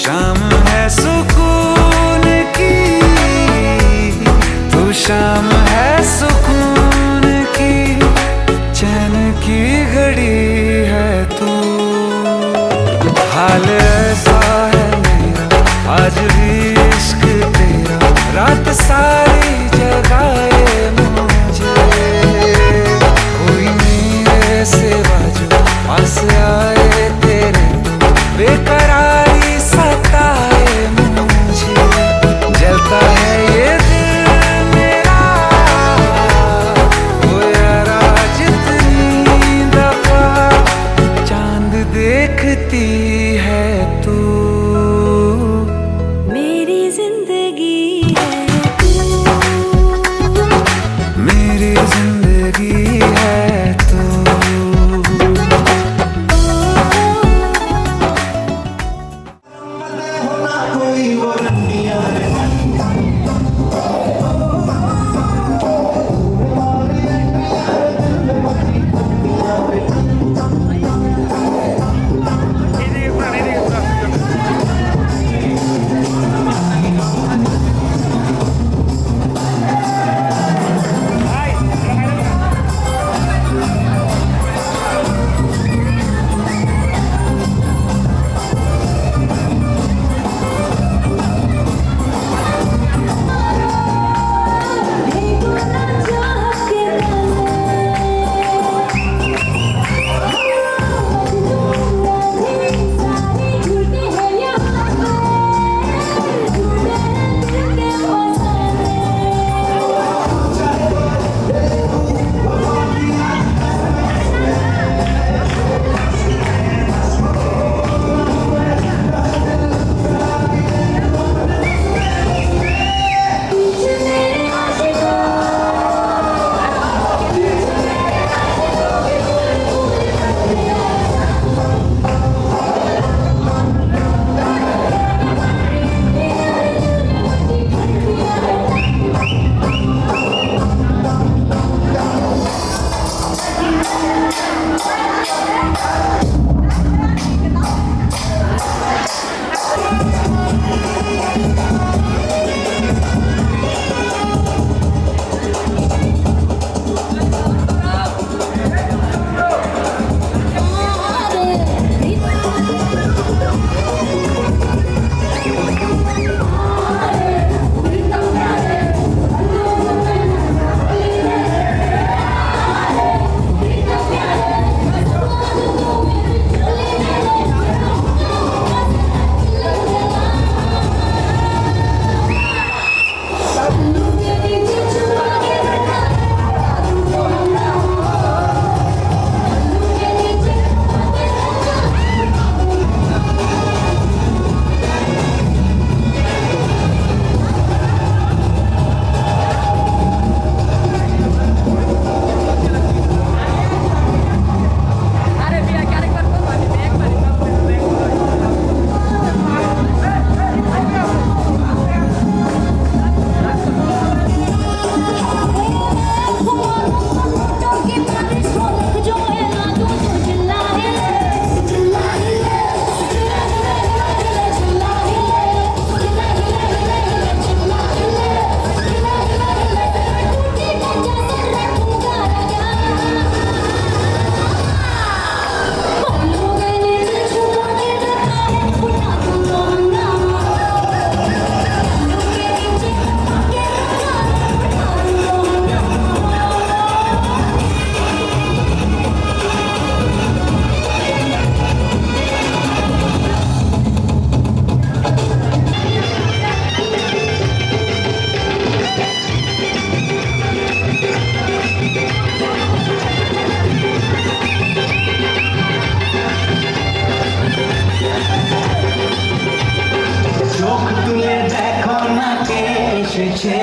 शाम है सुकून की हाल ऐसा है मेरा आज भी इश्क तेरा रात सारी जगाए मुझे कोई मेरे सिवा जो पास आए तेरे तो बेकरारी सताए मुझे जलता है ये दिल मेरा ओ यारा जितनी दफा चांद देखती है तू मेरी जिंदगी है तू मेरी जिंदगी है तू এসেছে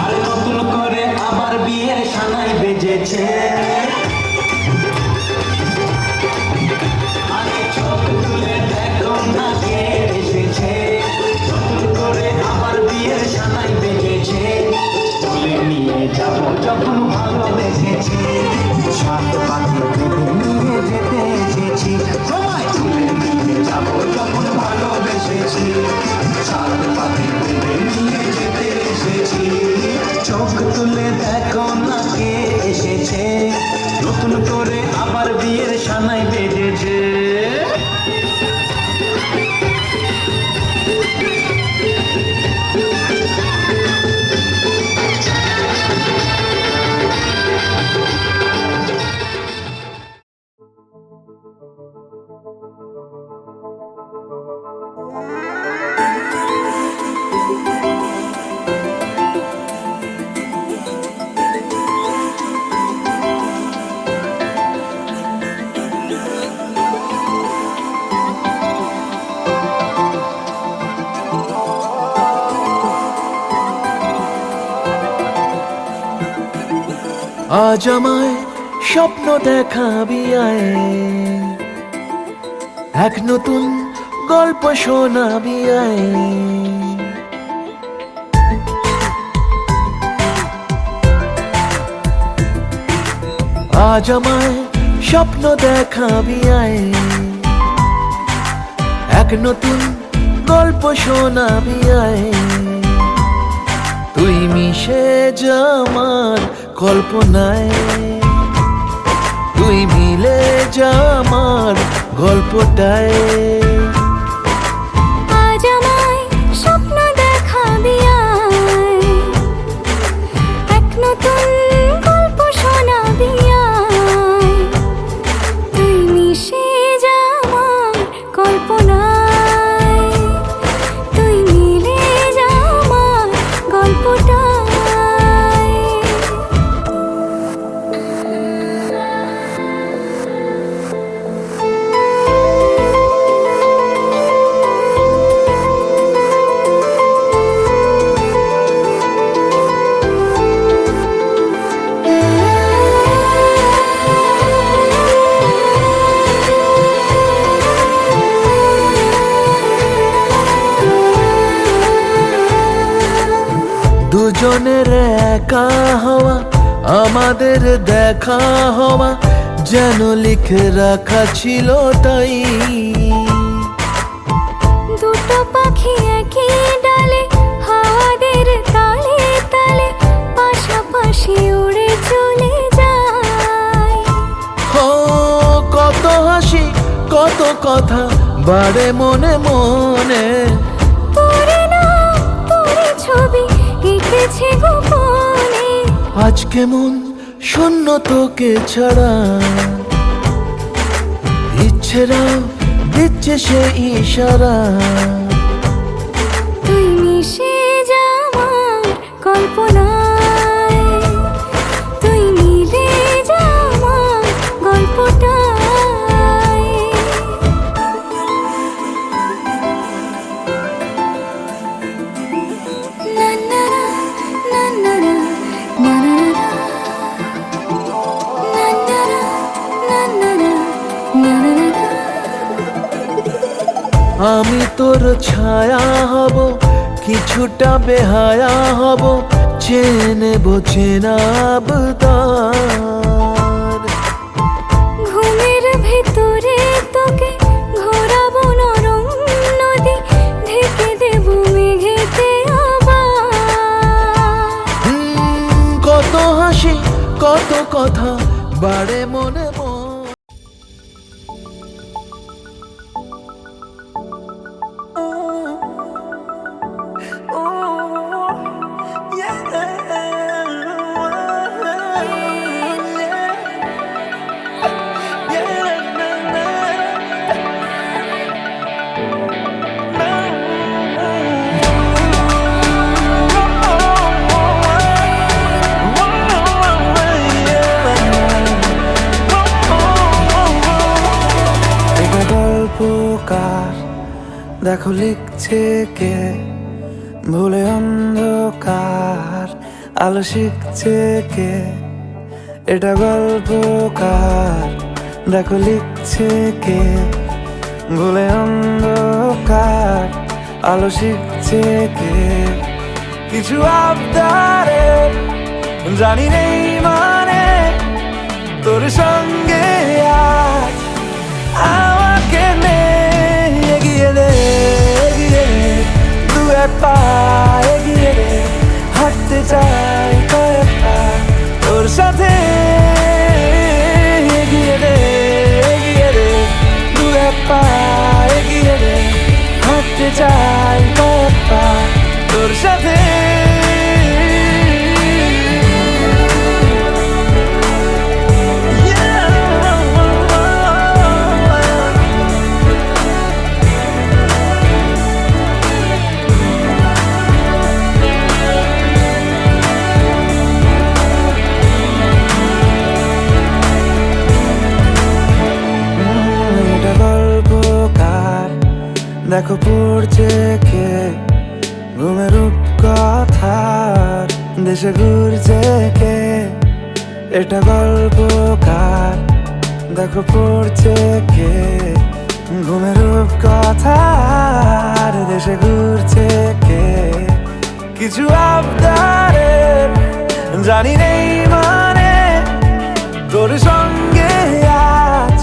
আর নতুন করে আবার বিয়ের সানাই বেজেছে আরে চোখ তুলে দেখো না কে এসেছে নতুন করে আবার বিয়ের সানাই বেজেছে তুলে নিয়ে যাবো যখন ভালোবেসেছি সাত পাখি বেঁধে নিয়ে যেতে এসেছি সবাই তুলে নিয়ে যাবো যখন ভালোবেসেছি সাত পাখি বেঁধে নিয়ে যেতে এসেছি চোখ তুলে দেখো না কে এসেছে নতুন করে আবার বিয়ের সানাই বেজেছে। আজ আমায় স্বপ্ন দেখাবি আয়, এক নতুন গল্প শোনাবি আয়। আজ আমায় স্বপ্ন দেখাবি আয়, এক নতুন গল্প শোনাবি আয়। তুই মিশে যা আমার কল্পনায়, তুই মিলে যা আমার গল্পটায়। আজ আমায় স্বপ্ন দেখাবি আয়, এক নতুন গল্প শোনাবি আয়। তুই মিশে যা আমার কল্পনায়, তুই মিলে যা আমার গল্পটায়। দুজনের একা হওয়া, আমাদের দেখা হওয়া যেন লিখে রাখা ছিল তাই। দুটো পাখি একই ডালে, হাওয়াদের তালে তালে পাশাপাশি উড়ে চলে যায়। ও কত হাসি কত কথা বাড়ে মনে মনে, তোরে না তোরে ছবি এঁকেছে গোপনে। আজ কেমন শূন্য তোকে ছাড়া, ইচ্ছেরা দিচ্ছে সে ইশারা। তুই মিশে যা আমার কল্পনায়, তুই মিলে যা আমার গল্পটায়। না না না না না না না না না। আমি তোর ছায়া হব, কিছুটা বেহায়া হব, চেনেব চেনাবতার। ঘুমের ভেতরে তোকে ঘোরাবো নরম নদী, ঢেকে দেব মেঘেতে আবার। কত হাসি কত কথা বাড়ে মনে মনে। দেখো লিখছে কে, ভুলে অন্ধকার আলো শিখছে কে। এটা গল্পকার, দেখো লিখছে কে, ভুলে অন্ধকার আলো শিখছে কে। কিছু আবদারে জানি নেই মানে, তোর সঙ্গে আজ আমাকে নে। এগিয়ে দে দু এক পা, এগিয়ে দে হাঁটতে চাই কয়েক পা তোর সাথে। এগিয়ে দে দেখো পড়ছে কে ঘুমের কথার দেশে ঘুরছে কে এটা গল্পকার দেখো পড়ছে কে ঘুমের কথার দেশে ঘুরছে কে কিছু আবদারের জানি নেই মানে তোর সঙ্গে আজ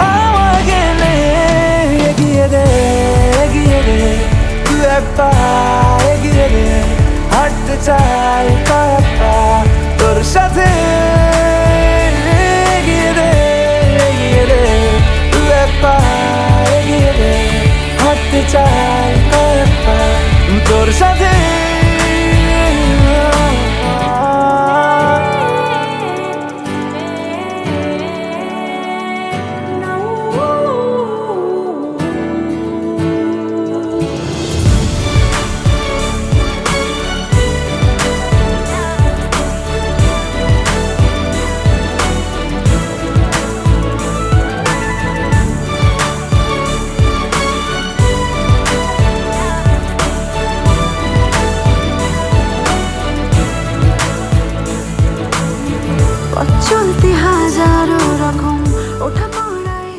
আমাকে নে এগিয়ে দে তুই এক পা এগিয়ে দে হাঁটতে চাই কয়েক পা তোর সাথে এগিয়ে দে তুই এক পা এগিয়ে দে হাঁটতে চাই কয়েক পা তোর সাথে চলতে হাজারো রকম ওঠা পড়ায়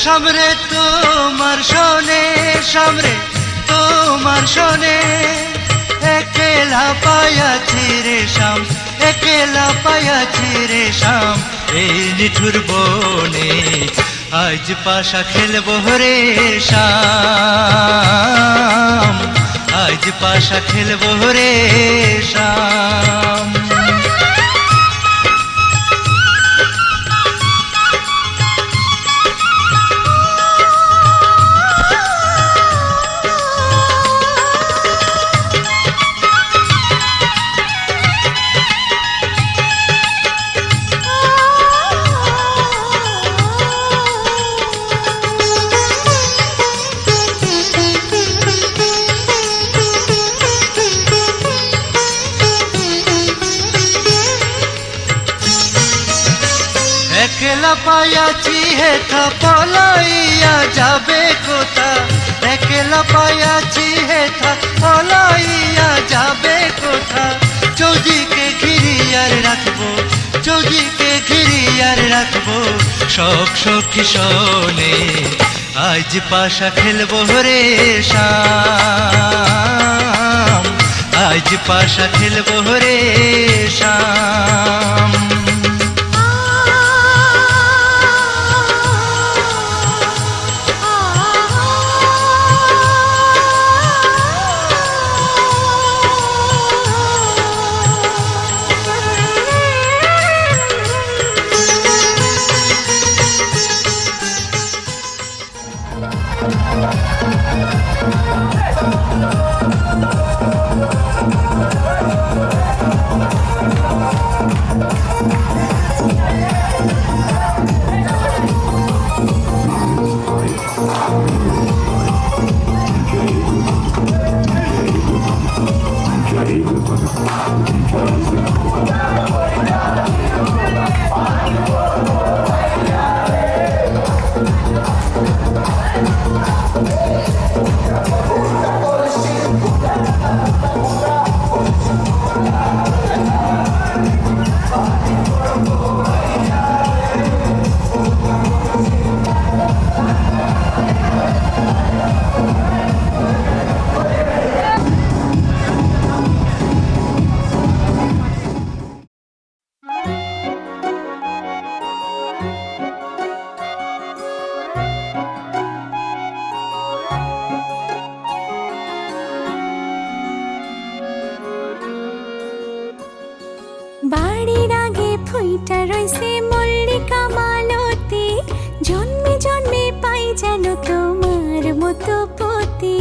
সামরে তোমার শোনে সামরে তোমার শোনে একলা পায়াছি রে শাম একলা পায়াছি রে শাম এই নিঠুর বনে আজ পাশা খেলবো রে শাম আজ পাশা খেলবো রে শাম পাইয়াছি হেথা পলাইয়া যাবে কোথা, একলা পাইয়াছি হেথা পলাইয়া যাবে কোথা। চৌদিকে ঘিরিয়ার রাখবো, চৌদিকে ঘিরিয়ার রাখবো সব সখী শোনে। আজ পাশা খেলবো রে শাম, আজ পাশা খেলবো রে শাম। বাড়ির আগে ফুইটা রইছে মল্লিকা মালতী, জন্মে জন্মে পাই যেন তোমার মতো পতি।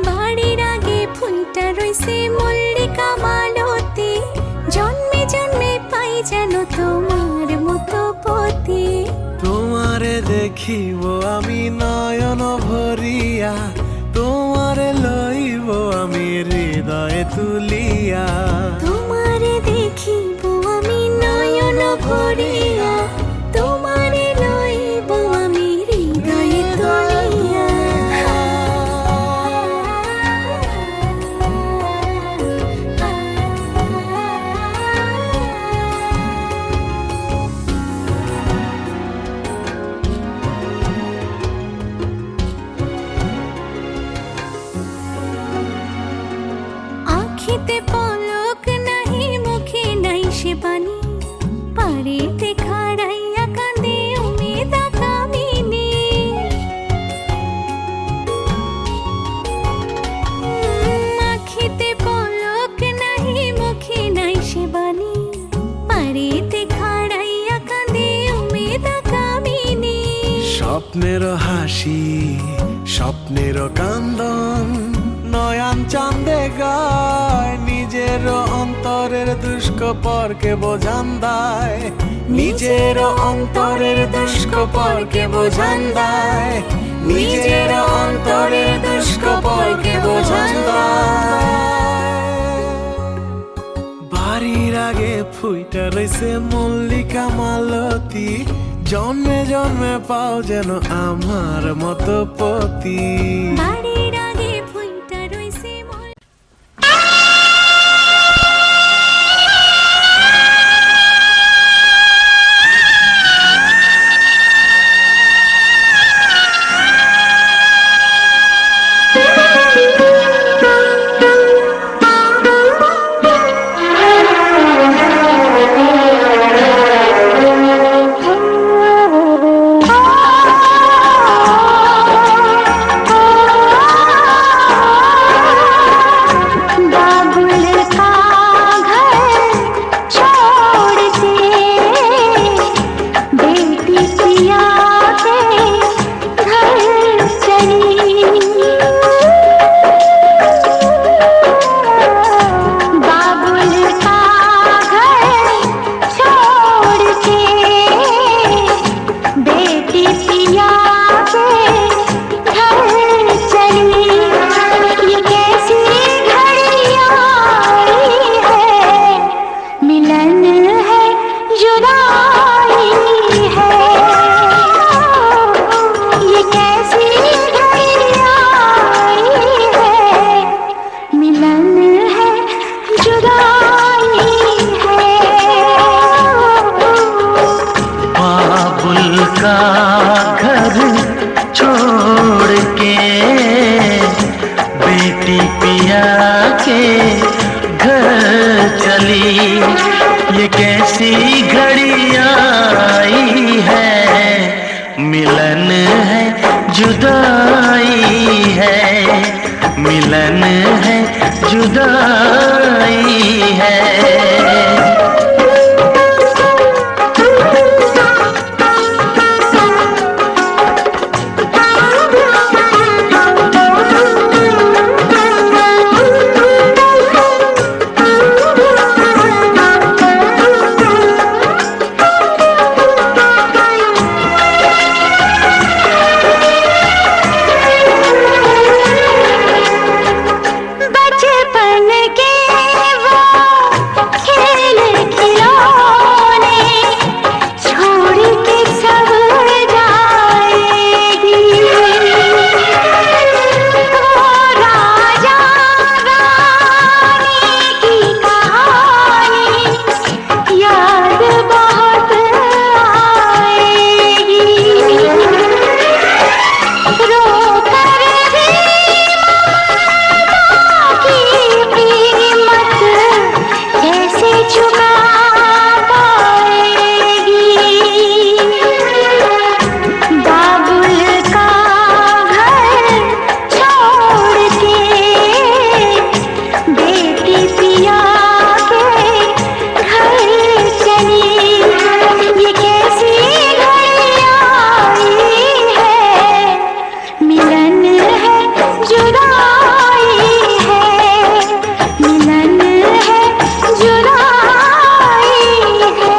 বাড়ির আগে ফুইটা রইছে মল্লিকা মালতী, জন্মে জন্মে পাই যেন তোমার মতো পতি। তোমারে দেখিব আমি নয়ন ভরিয়া, তোমারে লইব আমি হৃদয়ে তুলিয়া। তোমারে দেখিব আমি নয়ন ভরিয়া, তোমারে লইব আমি হৃদয়ে তুলিয়া। আখিতে পলক নাহি, মুখে নাই সে বাণী, পারেতে খাড়াইয়া কাঁদে উমেদা কামিনী। আখিতে পলক নাহি, মুখে নাই সে বাণী, পারেতে খাড়াইয়া কাঁদে উমেদা কামিনী। স্বপ্নের হাসি, স্বপ্নের কান্দন, নয়ন চাঁদে গায় নিজের অন্তরের দুষ্ক পরকে বোঝান দায়। নিজের অন্তরের দুষ্ক পরকে বোঝান দায়, নিজের অন্তরের দুষ্ক পরকে বোঝান দায়। বাড়ির আগে ফুইটা রইছে মল্লিকা মালতী, জন্মে জন্মে পাও যেন আমার মতো পতি। বাড়ির আগে ফুইটা রইছে आके घर चली। ये कैसी घड़ी आई है, मिलन है जुदाई है, मिलन है जुदाई है।